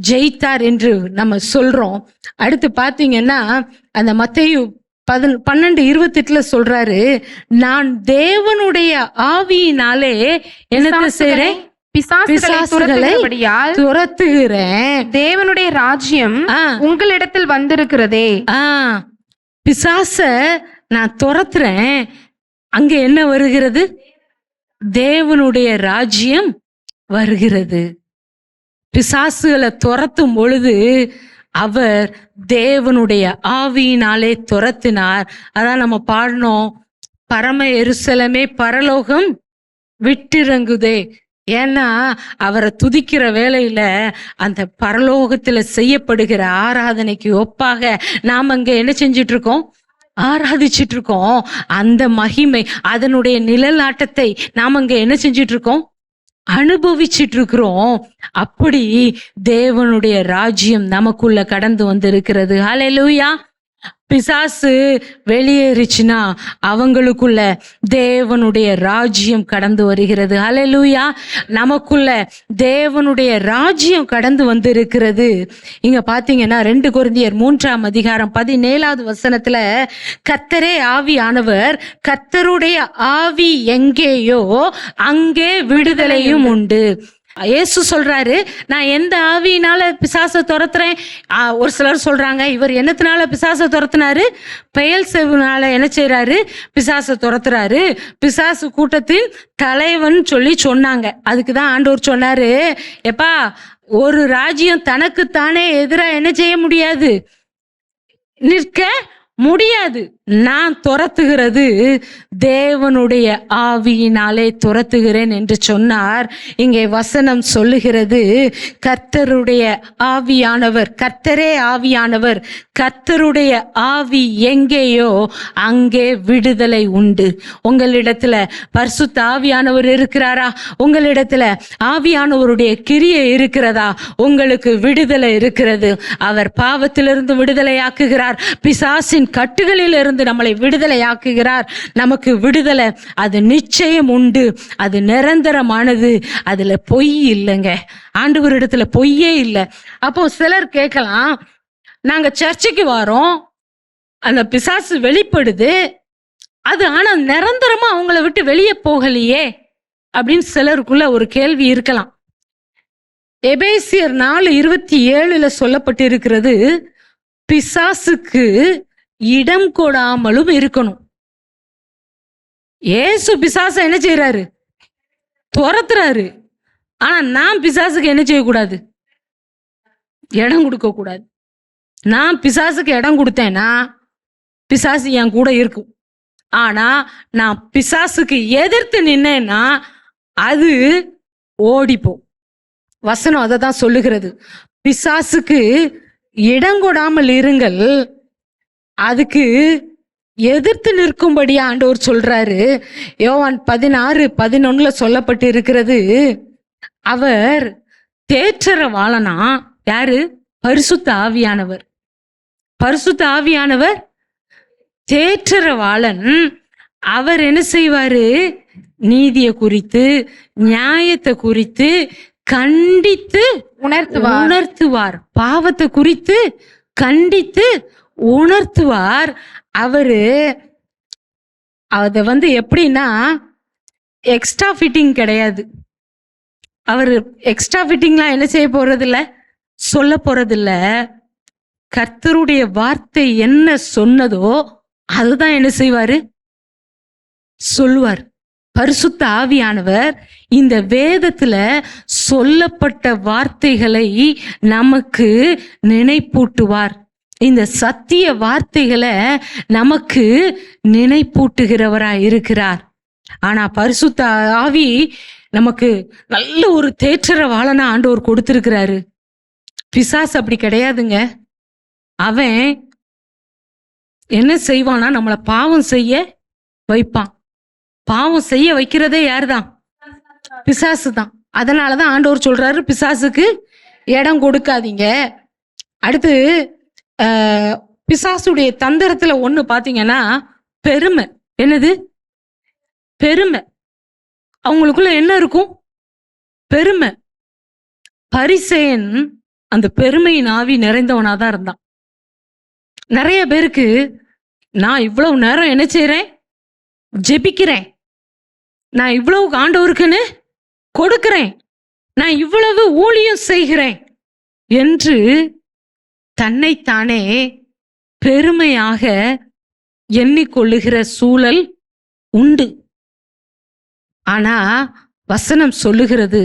ஜெயித்தார் என்று நம்ம சொல்றோம். அடுத்து பாத்தீங்கன்னா அந்த மத்தேயு 12:28 சொல்றாரு, நான் தேவனுடைய ஆவியினாலே என்னத்தை செய்றேன், பிசாசுகளை துரத்துகிறேன். தேவனுடைய ராஜ்யம் உங்களிடத்தில் வந்திருக்கிறதே. பிசாச நான் துரத்துறேன், அங்க என்ன வருகிறது, தேவனுடைய ராஜ்யம் வருகிறது. பிசாசுகளை துரத்தும் பொழுது அவர் தேவனுடைய ஆவியினாலே துரத்தினார். அதான் நம்ம பாடணும், பரம எருசலேமே பரலோகம் விட்டிறங்குதே. ஏன்னா அவரை துதிக்கிற வேளையில அந்த பரலோகத்துல செய்யப்படுகிற ஆராதனைக்கு ஒப்பாக நாம் அங்க என்ன செஞ்சிட்டு இருக்கோம், ஆராதிச்சிட்டு இருக்கோம். அந்த மகிமை, அதனுடைய நிழலாட்டத்தை நாம் அங்க என்ன செஞ்சிட்டு இருக்கோம், அனுபவிச்சிட்டு இருக்கிறோம். அப்படி தேவனுடைய ராஜ்யம் நமக்குள்ள கடந்து வந்திருக்கிறது. ஹல்லேலூயா. பிசாசு வெளியேறிச்சுன்னா அவங்களுக்குள்ள தேவனுடைய ராஜ்யம் கடந்து வருகிறது. ஹல்லேலூயா. நமக்குள்ள தேவனுடைய ராஜ்யம் கடந்து வந்திருக்கிறது. இங்க பாத்தீங்கன்னா 2 கொரிந்தியர் 3:17 கர்த்தரே ஆவியானவர், கர்த்தருடைய ஆவி எங்கேயோ அங்கே விடுதலையும் உண்டு. இயேசு சொல்றாரு, நான் எந்த ஆவியினால பிசாசை துரத்துறேன். ஒரு சிலர் சொல்றாங்க, இவர் என்னத்தினால பிசாசை துரத்துனாரு, பெயல்செபூனால என்ன செய்யறாரு, பிசாசை துரத்துறாரு, பிசாசு கூட்டத்தின் தலைவன் சொல்லி சொன்னாங்க. அதுக்குதான் ஆண்டவர் சொன்னாரு, எப்பா ஒரு ராஜ்யம் தனக்குத்தானே எதிராக என்ன செய்ய முடியாது, நிற்க முடியாது. நான் துரத்துகிறது தேவனுடைய ஆவியினாலே துரத்துகிறேன் என்று சொன்னார். இங்கே வசனம் சொல்லுகிறது, கர்த்தருடைய ஆவியானவர், கர்த்தரே ஆவியானவர், கர்த்தருடைய ஆவி எங்கேயோ அங்கே விடுதலை உண்டு. உங்களிடத்துல பரிசுத்த ஆவியானவர் இருக்கிறாரா? உங்களிடத்துல ஆவியானவருடைய கிரியை இருக்கிறதா? உங்களுக்கு விடுதலை இருக்கிறது. அவர் பாவத்திலிருந்து விடுதலை ஆக்குகிறார், பிசாசின் கட்டுகளில் இருந்து இருந்து நம்மளை விடுதலையாக்குகிறார். நமக்கு விடுதலை அது நிச்சயம் உண்டு, அது நிரந்தரமானது, அதுல பொய் இல்லைங்க. ஆண்டவரிடத்துல பொய்யே இல்லை. அப்போ சிலர் கேட்கலாம், நாங்க சர்ச்சுக்கு வரோம், அந்த பிசாசு வெளிப்படுது, அது ஆனா நிரந்தரமா அவங்கள விட்டு வெளியே போகலையே அப்படின்னு சிலருக்குள்ள ஒரு கேள்வி இருக்கலாம். எபேசியர் 4:27 சொல்லப்பட்டு இருக்கிறது, பிசாசுக்கு இடம் கொடாமலும் இருக்கணும். ஏசு பிசாசை என்ன செய்யறாரு? துரத்துறாரு. ஆனா நான் பிசாசுக்கு என்ன செய்யக்கூடாது? இடம் கொடுக்க கூடாது. நான் பிசாசுக்கு இடம் கொடுத்தேன்னா பிசாசு என் கூட இருக்கும். ஆனா நான் பிசாசுக்கு எதிர்த்து நின்னேன்னா அது ஓடிப்போம். வசனம் அதை தான் சொல்லுகிறது. பிசாசுக்கு இடங்கொடாமல் இருங்கள், அதுக்கு எதிர்த்து நிற்கும்படி ஆண்டவர் சொல்றாரு. யோவான் 16:11 சொல்லப்பட்டு இருக்கிறது, அவர் தேற்றரவாளனா. யாரு? பரிசுத்த ஆவியானவர். பரிசுத்த ஆவியானவர் தேற்றரவாளன். அவர் என்ன செய்வாரு? நீதியை குறித்து, நியாயத்தை குறித்து கண்டித்து உணர்த்துவார். பாவத்தை குறித்து கண்டித்து உணர்த்துவார். அவரு அத எப்படின்னா எக்ஸ்ட்ரா ஃபிட்டிங் கிடையாது. அவர் எக்ஸ்ட்ரா ஃபிட்டிங்லாம் என்ன செய்ய போறதில்ல, சொல்ல போறதில்ல. கர்த்தருடைய வார்த்தை என்ன சொன்னதோ அதுதான் என்ன செய்வாரு? சொல்லுவார். பரிசுத்த ஆவியானவர் இந்த வேதத்துல சொல்லப்பட்ட வார்த்தைகளை நமக்கு நினைப்பூட்டுவார். இந்த சத்திய வார்த்தைகளை நமக்கு நினைப்பூட்டுகிறவராய் இருக்கிறார். ஆனா பரிசுத்த ஆவி நமக்கு நல்ல ஒரு தேற்றரவாளனா ஆண்டவர் கொடுத்திருக்கிறாரு. பிசாசு அப்படி கிடையாதுங்க. அவன் என்ன செய்வானா, நம்மளை பாவம் செய்ய வைப்பான். பாவம் செய்ய வைக்கிறதே யாருதான்? பிசாசு தான். அதனாலதான் ஆண்டவர் சொல்றாரு, பிசாசுக்கு இடம் கொடுக்காதீங்க. அடுத்து பிசாசுடைய தந்திரத்துல ஒண்ணு பாத்தீங்கன்னா பெருமை. என்னது? பெருமை. அவங்களுக்குள்ள என்ன இருக்கும்? பெருமை. பரிசேயன் அந்த பெருமையின் ஆவி நிறைந்தவனாதான் இருந்தான். நிறைய பேருக்கு நான் இவ்வளவு நேரம் என்ன செய்யறேன்? ஜெபிக்கிறேன், நான் இவ்வளவு ஆண்டவருக்குன்னு கொடுக்கிறேன், நான் இவ்வளவு ஊழியம் செய்கிறேன் என்று தன்னைத்தானே பெருமையாக எண்ணிக்கொள்ளுகிற சூழல் உண்டு. ஆனா வசனம் சொல்லுகிறது,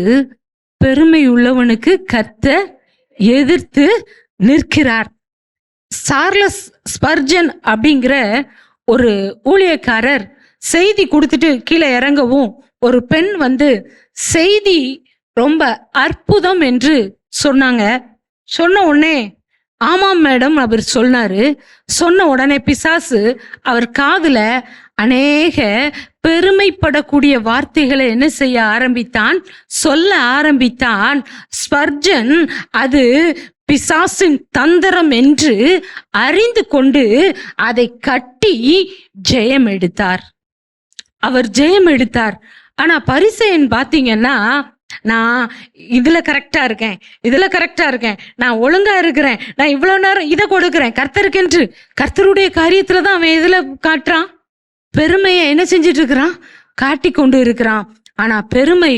பெருமை உள்ளவனுக்கு கர்த்தர் எதிர்த்து நிற்கிறார். சார்லஸ் ஸ்பர்ஜன் அப்படிங்கிற ஒரு ஊழியக்காரர் செய்தி கொடுத்துட்டு கீழே இறங்கவும் ஒரு பெண் செய்தி ரொம்ப அற்புதம் என்று சொன்னாங்க. சொன்ன உடனே ஆமாம் மேடம் அவர் சொன்னாரு. சொன்ன உடனே பிசாசு அவர் காதுல அநேக பெருமைப்படக்கூடிய வார்த்தைகளை என்ன செய்ய ஆரம்பித்தான்? சொல்ல ஆரம்பித்தான். ஸ்பர்ஜன் அது பிசாசின் தந்திரம் என்று அறிந்து கொண்டு அதை கட்டி ஜெயம் எடுத்தார். அவர் ஜெயம் எடுத்தார். ஆனா பரிசேயன் பாத்தீங்கன்னா, நான் இதுல கரெக்டா இருக்கேன், இதுல கரெக்டா இருக்கேன், நான் ஒழுங்கா இருக்கிறேன், நான் இவ்வளவு நேரம் இதை கொடுக்கிறேன் கர்த்தருக்கென்று. கர்த்தருடைய காரியத்துலதான் அவன் இதுல காட்டுறான். பெருமையை என்ன செஞ்சிட்டு இருக்கிறான்? காட்டி கொண்டு இருக்கிறான். ஆனா பெருமை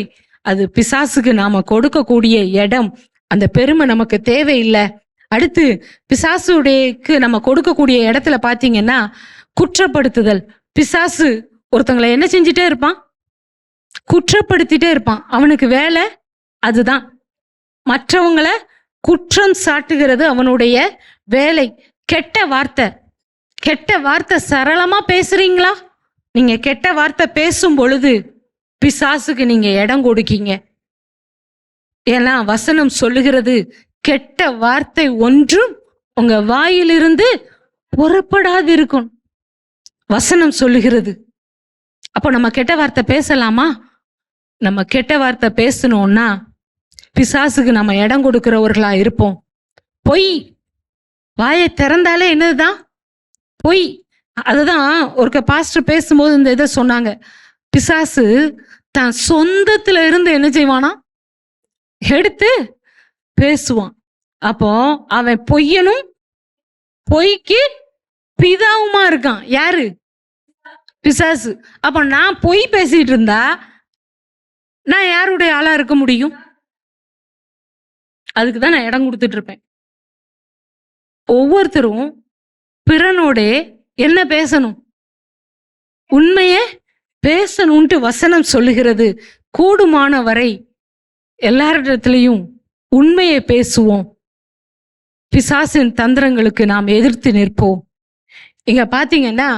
அது பிசாசுக்கு நாம கொடுக்கக்கூடிய இடம். அந்த பெருமை நமக்கு தேவையில்லை. அடுத்து பிசாசுடையக்கு நம்ம கொடுக்கக்கூடிய இடத்துல பாத்தீங்கன்னா குற்றப்படுத்துதல். பிசாசு ஒருத்தங்களை என்ன செஞ்சுட்டே இருப்பான்? குற்றப்படுத்திட்டே இருப்பான். அவனுக்கு வேலை அதுதான். மற்றவங்களை குற்றம் சாட்டுகிறது அவனுடைய வேலை. கெட்ட வார்த்தை, கெட்ட வார்த்தை சரளமா பேசுறீங்களா? நீங்க கெட்ட வார்த்தை பேசும் பொழுது பிசாசுக்கு நீங்க இடம் கொடுக்கீங்க. ஏன்னா வசனம் சொல்லுகிறது, கெட்ட வார்த்தை ஒன்றும் உங்க வாயிலிருந்து புறப்படாது இருக்கும். வசனம் சொல்லுகிறது. அப்போ நம்ம கெட்ட வார்த்தை பேசலாமா? நம்ம கெட்ட வார்த்தை பேசணும்னா பிசாசுக்கு நம்ம இடம் கொடுக்கிறவர்களா இருப்போம். பொய் வாயை திறந்தாலே என்னதுதான்? பொய். அதுதான் ஒரு பாஸ்டர் பேசும்போது இந்த இதை சொன்னாங்க. பிசாசு தான் சொந்தத்துல இருந்து என்ன செய்வானா, எடுத்து பேசுவான். அப்போ அவன் பொய்யனும் பொய்க்கு பிதாவுமா இருக்கான். யாரு? பிசாசு. அப்ப நான் பொய் பேசிட்டு இருந்தா நான் யாருடைய ஆளா இருக்க முடியும்? அதுக்கு தான் நான் இடம் கொடுத்துட்டு இருப்பேன். ஒவ்வொருத்தரும் பிறனோட என்ன பேசணும்? உண்மையே பேசணும்ட்டு வசனம் சொல்லுகிறது. கூடுமான வரை எல்லாரிடத்திலையும் உண்மையை பேசுவோம். பிசாசின் தந்திரங்களுக்கு நாம் எதிர்த்து நிற்போம். இங்க பாத்தீங்கன்னா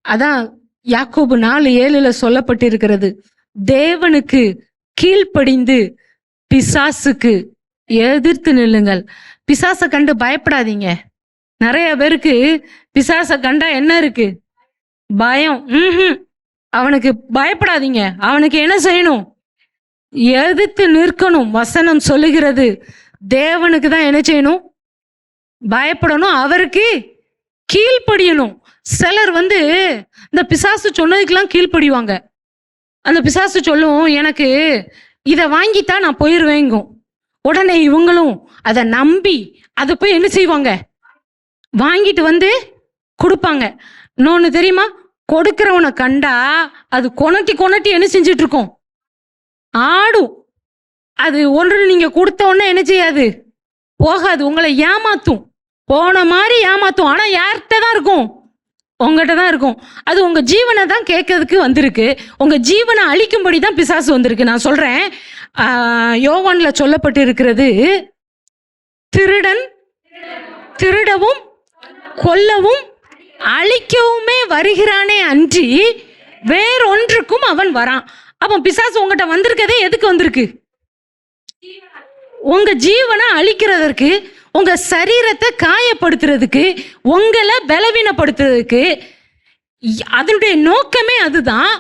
அதான் யாக்கோபு 4:7 சொல்லப்பட்டிருக்கிறது. தேவனுக்கு கீழ்ப்படிந்து பிசாசுக்கு எதிர்த்து நில்லுங்கள். பிசாசை கண்டு பயப்படாதீங்க. நிறைய பேருக்கு பிசாசை கண்டா என்ன இருக்கு? பயம். அவனுக்கு பயப்படாதீங்க. அவனுக்கு என்ன செய்யணும்? எதிர்த்து நிற்கணும். வசனம் சொல்லுகிறது தேவனுக்கு தான் என்ன செய்யணும்? பயப்படணும், அவருக்கு கீழ்ப்படியணும். சிலர் இந்த பிசாசு சொன்னதுக்கெல்லாம் கீழ்ப்படிவாங்க. அந்த பிசாசு சொல்லும், எனக்கு இதை வாங்கித்தான் நான் போயிடுவேங்கும். உடனே இவங்களும் அதை நம்பி அதை போய் என்ன செய்வாங்க? வாங்கிட்டு கொடுப்பாங்க. இன்னொன்னு தெரியுமா? கொடுக்கிறவனை கண்டா அது கொணட்டி கொணட்டி என்ன செஞ்சிட்டு இருக்கோம்? ஆடும். அது ஒன்று நீங்க கொடுத்த உடனே என்ன செய்யாது? போகாது. உங்களை ஏமாத்தும். போன மாதிரி ஏமாத்தும். ஆனா யார்கிட்ட தான் இருக்கும்? உங்ககிட்ட தான் இருக்கும். அது உங்க ஜீவனை தான் கேட்கறதுக்கு வந்திருக்கு. உங்க ஜீவனை அழிக்கும்படி தான் பிசாசு வந்திருக்கு. நான் சொல்றேன், யோவான்ல சொல்லப்பட்டு இருக்கிறது, திருடன் திருடவும் கொல்லவும் அழிக்கவுமே வருகிறானே அன்றி வேறொன்றுக்கும் அவன் வரான். அப்ப பிசாசு உங்ககிட்ட வந்திருக்கதே எதுக்கு வந்திருக்கு? உங்க ஜீவனை அழிக்கிறதற்கு, உங்க சரீரத்தை காயப்படுத்துறதுக்கு, உங்களை பலவீனப்படுத்துறதுக்கு. அதனுடைய நோக்கமே அதுதான்.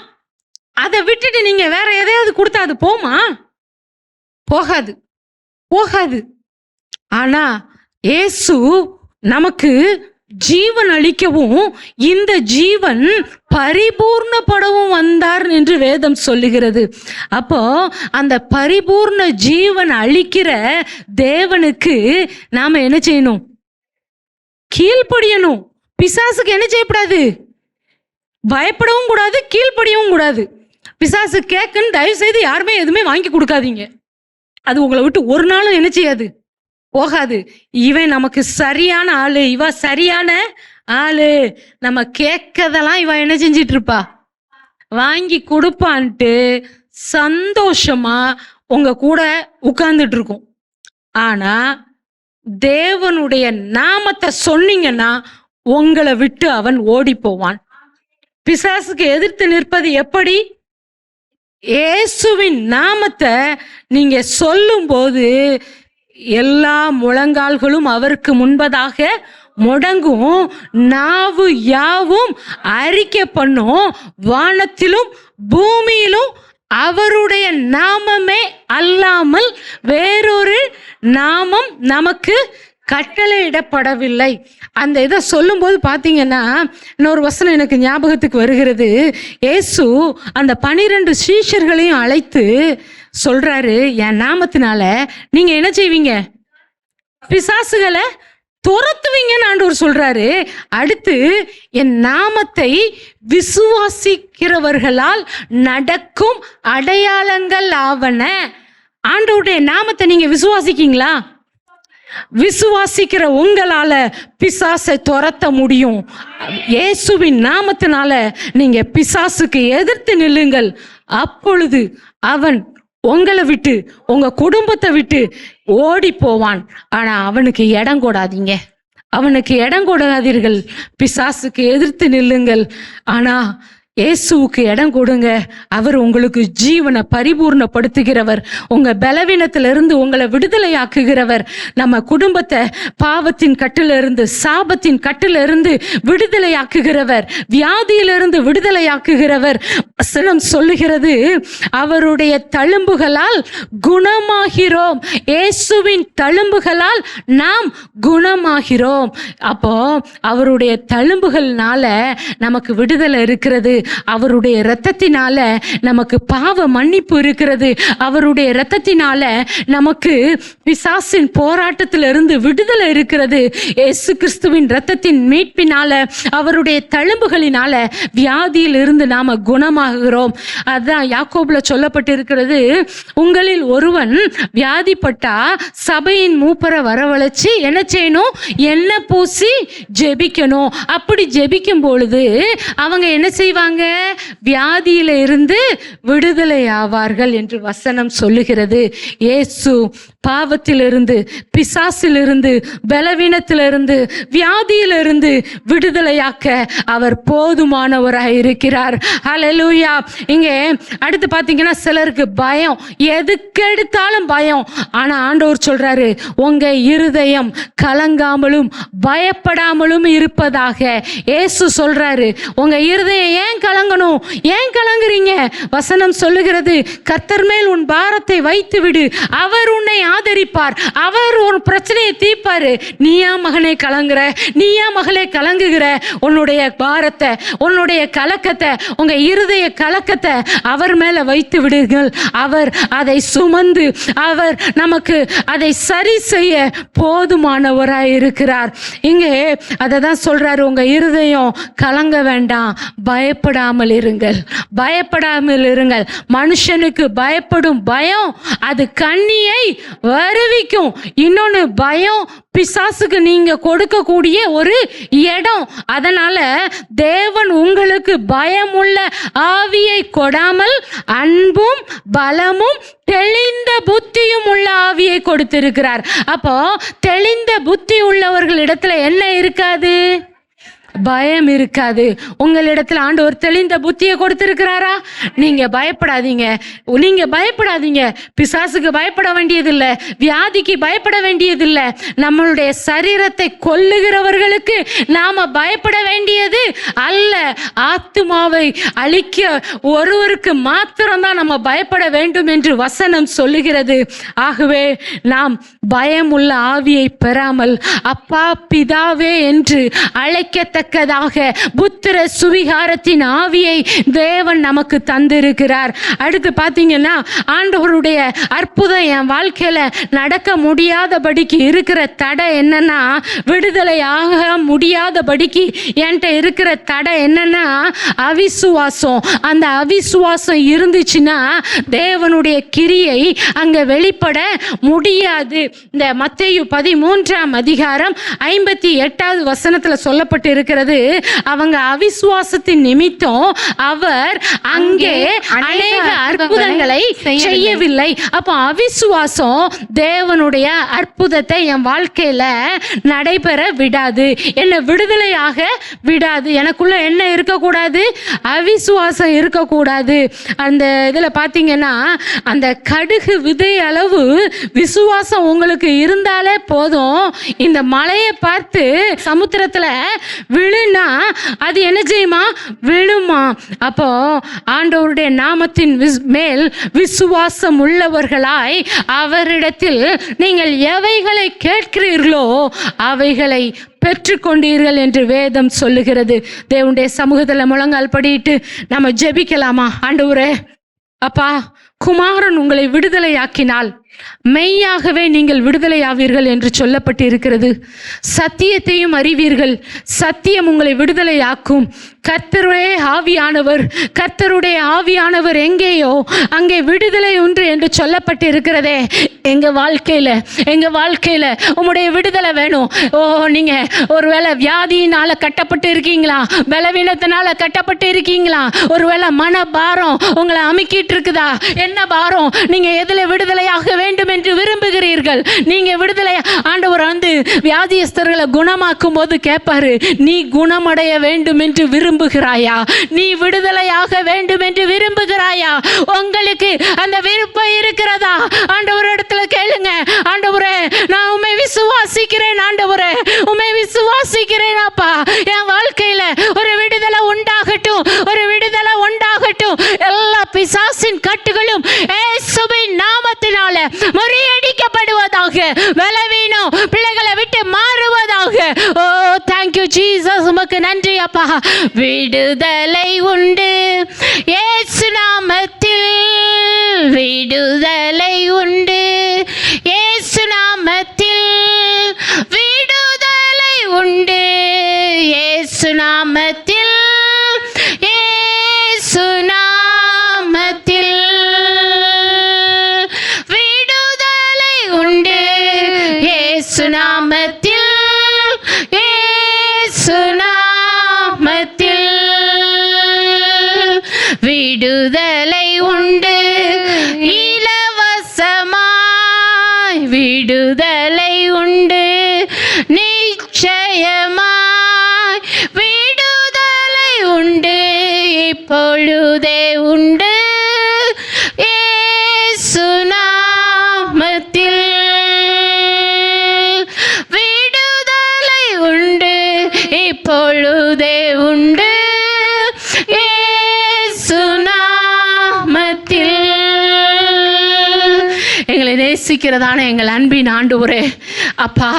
அதை விட்டுட்டு நீங்க வேற எதையாவது கொடுத்தா அது போமா? போகாது, போகாது. ஆனா இயேசு நமக்கு ஜீவன் அளிக்கவும் இந்த ஜீவன் பரிபூர்ணப்படவும் வந்தார் என்று வேதம் சொல்லுகிறது. அப்போ அந்த பரிபூர்ண ஜீவன் அளிக்கிற தேவனுக்கு நாம என்ன செய்யணும்? கீழ்ப்படியணும். பிசாசுக்கு என்ன செய்யக்கூடாது? பயப்படவும் கூடாது, கீழ்ப்படியவும் கூடாது. பிசாசு கேக்குன்னு தயவு செய்து யாருமே எதுவுமே வாங்கி கொடுக்காதீங்க. அது உங்களை விட்டு ஒரு நாளும் என்ன செய்யாது? போகாது. இவன் நமக்கு சரியான ஆளு, இவ சரியான ஆளு, நம்ம கேட்கதெல்லாம் இவ என்ன செஞ்சிட்டு இருப்பா? வாங்கி கொடுப்பான்ட்டு சந்தோஷமா உங்க கூட உட்கார்ந்துட்டு இருக்கும். ஆனா தேவனுடைய நாமத்தை சொன்னீங்கன்னா உங்களை விட்டு அவன் ஓடி போவான். பிசாசுக்கு எதிர்த்து நிற்பது எப்படி? இயேசுவின் நாமத்தை நீங்க சொல்லும் போது எல்லா முழங்கால்களும் அவருக்கு முன்பதாக முடங்கும், நாவு யாவும் அறிக்கை பண்ணும், வானத்திலும் பூமியிலும் அவருடைய நாமமே அல்லாமல் வேறொரு நாமம் நமக்கு கட்டளையிடப்படவில்லை. அந்த இதை சொல்லும்போது பார்த்தீங்கன்னா இன்னொரு வசனம் எனக்கு ஞாபகத்துக்கு வருகிறது. இயேசு அந்த 12 சீஷர்களையும் அழைத்து சொல்றாரு, என் நாமத்தினால நீங்க என்ன செய்வீங்க? பிசாசுகளை துரத்துவீங்கன்னு ஆண்டவர் சொல்றாரு. அடுத்து என் நாமத்தை விசுவாசிக்கிறவர்களால் நடக்கும் அடையாளங்கள் ஆவன. ஆண்டவருடைய நாமத்தை நீங்க விசுவாசிக்கீங்களா? விசுவாசிக்கிற உங்களால பிசாசை துரத்த முடியும். இயேசுவின் நாமத்தினால நீங்க பிசாசுக்கு எதிர்த்து நில்லுங்கள். அப்பொழுது அவன் உங்களை விட்டு, உங்க குடும்பத்தை விட்டு ஓடி போவான். ஆனா அவனுக்கு இடம் கொடாதீங்க, அவனுக்கு இடம் கொடாதீர்கள். பிசாசுக்கு எதிர்த்து நில்லுங்கள். ஆனா இயேசுவுக்கு இடம் கொடுங்க. அவர் உங்களுக்கு ஜீவனை பரிபூர்ணப்படுத்துகிறவர், உங்க பலவீனத்திலிருந்து உங்களை விடுதலையாக்குகிறவர். நம்ம குடும்பத்தை பாவத்தின் கட்டிலிருந்து, சாபத்தின் கட்டிலிருந்து விடுதலையாக்குகிறவர், வியாதியிலிருந்து விடுதலையாக்குகிறவர். வசனம் சொல்லுகிறது, அவருடைய தழும்புகளால் குணமாகிறோம். இயேசுவின் தழும்புகளால் நாம் குணமாகிறோம். அப்போ அவருடைய தழும்புகள்னால நமக்கு விடுதலை இருக்கிறது. அவருடைய இரத்தத்தினால நமக்கு பாவ மன்னிப்பு இருக்கிறது. அவருடைய இரத்தத்தினால நமக்கு பிசாசின் போராட்டத்திலிருந்து விடுதலை இருக்கிறது. இயேசு கிறிஸ்துவின் இரத்தத்தின் மீட்பினால, அவருடைய தழும்புகளினால வியாதியில் இருந்து நாம குணமாகிறோம். அதான் யாக்கோபுல சொல்லப்பட்டிருக்கிறது, உங்களில் ஒருவன் வியாதிப்பட்டா சபையின் மூப்பரை வரவழைச்சு என்ன செய்யணும்? எண்ணெய் பூசி ஜெபிக்கணும். அப்படி ஜெபிக்கும் பொழுது அவங்க என்ன செய்வாங்க? வியாதியில இருந்து விடுதலை ஆவார்கள் என்று வசனம் சொல்லுகிறது. இயேசு பாவத்திலிருந்து, பிசாசிலிருந்து, பலவீனத்திலிருந்து, வியாதியிலிருந்து விடுதலையாக்க அவர் போதுமானவராய் இருக்கிறார். ஹல்லேலூயா. இங்கே அடுத்து பார்த்தீங்கன்னா, சிலருக்கு பயம், எதுக்கெடுத்தாலும் பயம். ஆனா ஆண்டவர் சொல்றாரு, உங்க இருதயம் கலங்காமலும் பயப்படாமலும் இருப்பதாக. இயேசு சொல்றாரு, உங்க இருதயம் ஏன் கலங்கணும்? ஏன் கலங்குறீங்க? வசனம் சொல்லுகிறது, கர்த்தர் மேல் உன் பாரத்தை வைத்து விடு, அவர் உன்னை ஆதரிப்பார், அவர் ஒரு பிரச்சனையை தீர்ப்பாரு. நீயா மகனே கலங்குற? நீயா மகளே கலங்குகிற? உன்னுடைய பாரத்தை, உன்னுடைய கலக்கத்தை, உங்க இருதய கலக்கத்தை அவர் மேல வைத்து விடுங்கள். அவர் அதை சுமந்து, அவர் நமக்கு அதை சரி செய்ய போதுமானவராய் இருக்கிறார். இங்கே அதை தான் சொல்றாரு, உங்க இருதயம் கலங்க வேண்டாம், பயப்படாமல் இருங்கள், பயப்படாமல் இருங்கள். மனுஷனுக்கு பயப்படும் பயம் அது கண்ணியை வருவிக்கும். இன்னொன்னு, பயம் பிசாசுக்கு நீங்க கொடுக்கக்கூடிய ஒரு இடம். அதனால தேவன் உங்களுக்கு பயமுள்ள ஆவியை கொடாமல் அன்பும் பலமும் தெளிந்த புத்தியும் உள்ள ஆவியை கொடுத்திருக்கிறார். அப்போ தெளிந்த புத்தி உள்ளவர்களிடத்துல என்ன இருக்காது? பயம் இருக்காது. உங்களிடத்துல ஆண்டவர் தெளிந்த புத்தியை கொடுத்திருக்கிறாரா? நீங்க பயப்படாதீங்க, நீங்க பயப்படாதீங்க. பிசாசுக்கு பயப்பட வேண்டியதில்லை, வியாதிக்கு பயப்பட வேண்டியதில்லை. நம்மளுடைய சரீரத்தை கொல்லுகிறவர்களுக்கு நாம பயப்பட வேண்டியது அல்ல. ஆத்துமாவை அழிக்க ஒருவருக்கு மாத்திரம்தான் நம்ம பயப்பட வேண்டும் என்று வசனம் சொல்லுகிறது. ஆகவே நாம் பயமுள்ள ஆவியை பெறாமல் அப்பா பிதாவே என்று அழைக்கத்தக்கதாக புத்திர சுவிகாரத்தின் ஆவியை தேவன் நமக்கு தந்திருக்கிறார். அடுத்து பார்த்தீங்கன்னா, ஆண்டவருடைய அற்புதம் என் வாழ்க்கையில நடக்க முடியாதபடிக்கு இருக்கிற தடை என்னன்னா, விடுதலையாக முடியாதபடிக்கு என்கிட்ட இருக்கிற தடை என்னன்னா அவிசுவாசம். அந்த அவிசுவாசம் இருந்துச்சுன்னா தேவனுடைய கிரியை அங்க வெளிப்பட முடியாது. இந்த மத்தேயு 13ஆம் அதிகாரம் 58வது வசனத்துல சொல்லப்பட்டு இருக்கிறது, அவங்க அவிசுவாசத்தின் நிமித்தம் அவர் அங்கே அநேக அற்புதங்களை செய்யவில்லை. அப்போ அவிசுவாசம் தேவனுடைய அற்புதத்தை என் வாழ்க்கையில நடைபெற விடாது, என்னை விடுதலையாக விடாது. எனக்குள்ள என்ன இருக்கக்கூடாது? அவிசுவாசம் இருக்கக்கூடாது. அந்த இதுல பாத்தீங்கன்னா, அந்த கடுகு விதை அளவு விசுவாசம் உங்களுக்கு இருந்தாலே போதும், இந்த மலையை பார்த்து சமுத்திரத்துல விழுனா அது என்ன செய்யுமா? விழுமா. அப்போ ஆண்டவருடைய நாமத்தின் மேல் விசுவாசம் உள்ளவர்களாய் அவரிடத்தில் நீங்கள் எவைகளை கேட்கிறீர்களோ அவைகளை பெற்றுக்கொண்டீர்கள் என்று வேதம் சொல்லுகிறது. தேவனுடைய சமூகத்தில் முழங்கால் படியிட்டு நம்ம ஜெபிக்கலாமா? ஆண்டவரே, அப்பா, குமாரன் உங்களை விடுதலையாக்கினால் மெய்யாகவே நீங்கள் விடுதலையாவீர்கள் என்று சொல்லப்பட்டு இருக்கிறது. சத்தியத்தையும் அறிவீர்கள், சத்தியம் உங்களை விடுதலையாக்கும். கர்த்தருடைய ஆவியானவர், கர்த்தருடைய ஆவியானவர் எங்கேயோ அங்கே விடுதலை உண்டு என்று சொல்லப்பட்டு இருக்கிறதே. எங்க வாழ்க்கையில உங்களுடைய விடுதலை வேணும். நீங்க ஒருவேளை வியாதியினால கட்டப்பட்டு இருக்கீங்களா? பலவீனத்தினால கட்டப்பட்டு இருக்கீங்களா? ஒருவேளை மன பாரம் உங்களை அமுக்கிட்டு இருக்குதா? என்ன பாரம்? நீங்க எதுல விடுதலையாக வேண்டும் என்று விரும்புகிறீர்கள். நீங்க விடுதலை ஆண்டவர் வியாதியஸ்தர்களை குணமாக்கும் போது கேட்பாரு, நீ குணமடைய வேண்டும் என்று விரும்புகிறாயா? நீ விடுதலையாக வேண்டும் என்று விரும்புகிறாயா? உங்களுக்கு அந்த விருப்பம் இருக்கிறதா? ஆண்டவர் இடத்துல கேளுங்க. ஆண்டவரே, நான் உம்மை விசுவாசிக்கிறேன். ஆண்டவரே, உம்மை விசுவாசிக்கிறேன் அப்பா. என் வாழ்க்கையில ஒரு விடுதலை உண்டாகட்டும், ஒரு விடுதலை உண்டாகட்டும். எல்லா பிசாசின் கட்டுகளும் இயேசுவின் நாமத்தினால முறியடிக்கப்படுவதாக. பலவீனம் பிள்ளைகளை விட்டு மாறுவதாக. ஓ thank you ஜீசஸ், உமக்கு நன்றி அப்பா. விடுதலை உண்டு இயேசு நாமத்தில், விடுதலை உண்டு இயேசு நாமத்தில், விடுதலை உண்டு இயேசு நாமத்தில், இயேசு நாமத்தில் விடுதலை உண்டு இயேசு நாமத்தில், இயேசு நாமத்தில் விடுதலை உண்டு. இலவசமாய் விடுதலை உண்டு, நிச்சயமாய் விடுதலை உண்டு, இப்பொழுதே உண்டு இயேசு நாமத்தில், விடுதலை உண்டு, இப்பொழுதே உண்டு இயேசு நாமத்தில். எங்களை நேசிக்கிறதான எங்கள் அன்பின் ஆண்டவரே அப்பா,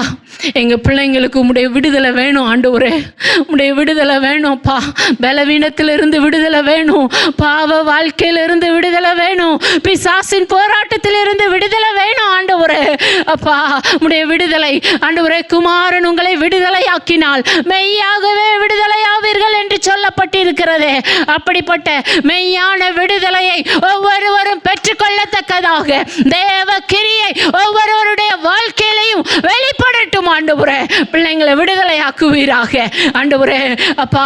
எங்கள் பிள்ளைங்களுக்கு உம்முடைய விடுதலை வேணும் ஆண்டவரே. உம்முடைய விடுதலை வேணும்ப்பா. பலவீனத்திலிருந்து விடுதலை வேணும், பாவ வாழ்க்கையிலிருந்து விடுதலை வேணும், பிசாசின் போராட்டத்திலிருந்து விடுதலை வேணும் ஆண்டவரே. அப்பா, உம்முடைய விடுதலை ஆண்டவரே, குமாரன் உங்களை விடுதலையாக்கினால் மெய்யாகவே விடுதலையாவீர்கள் என்று சொல்லப்பட்டிருக்கிறதே. அப்படிப்பட்ட மெய்யான விடுதலையை ஒவ்வொருவரும் பெற்றுக்கொள்ளத்தக்கதாக தேவ கிரியை ஒவ்வொருவருடைய வாழ்க்கையிலையும் வெளிப்படட்டும் ஆண்டவரே. பிள்ளைங்களை விடுதலை ஆக்குவீராக ஆண்டவரே. அப்பா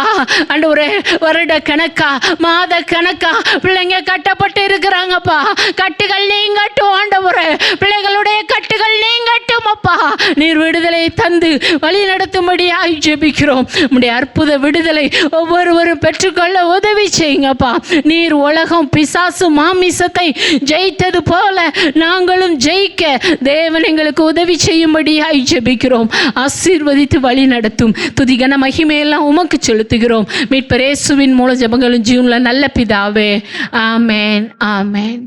ஆண்டவரே, வருட கணக்கா மாத கணக்கா பிள்ளைங்க கட்டப்பட்டு இருக்கிறாங்கப்பா. கட்டுகள் நீங்கட்டும் ஆண்டவரே, பிள்ளைகளுடைய கட்டுகள் நீங்கட்டும் அப்பா. நீர் விடுதலை தந்து வழி நடத்தும்படியாய் ஜெபிக்கிறோம். உம்முடைய அற்புத விடுதலை ஒவ்வொருவரும் பெற்றுக்கொள்ள உதவி செய்யுங்கப்பா. நீர் உலகம் பிசாசு மாமிசத்தை ஜெயித்தது போல நாங்களும் ஜெயிக்க தேவன் எங்களுக்கு உதவி செய்யும்படியாய் ஜெபிக்கிறோம். ஆசீர்வதித்து வழி நடத்தும். துதிகன மகிமையெல்லாம் உமக்கு செலுத்துகிறோம். மீட்பர் இயேசுவின் மூல ஜெபங்களும் ஜீவனுள்ள நல்ல பிதாவே. ஆமென், ஆமென்.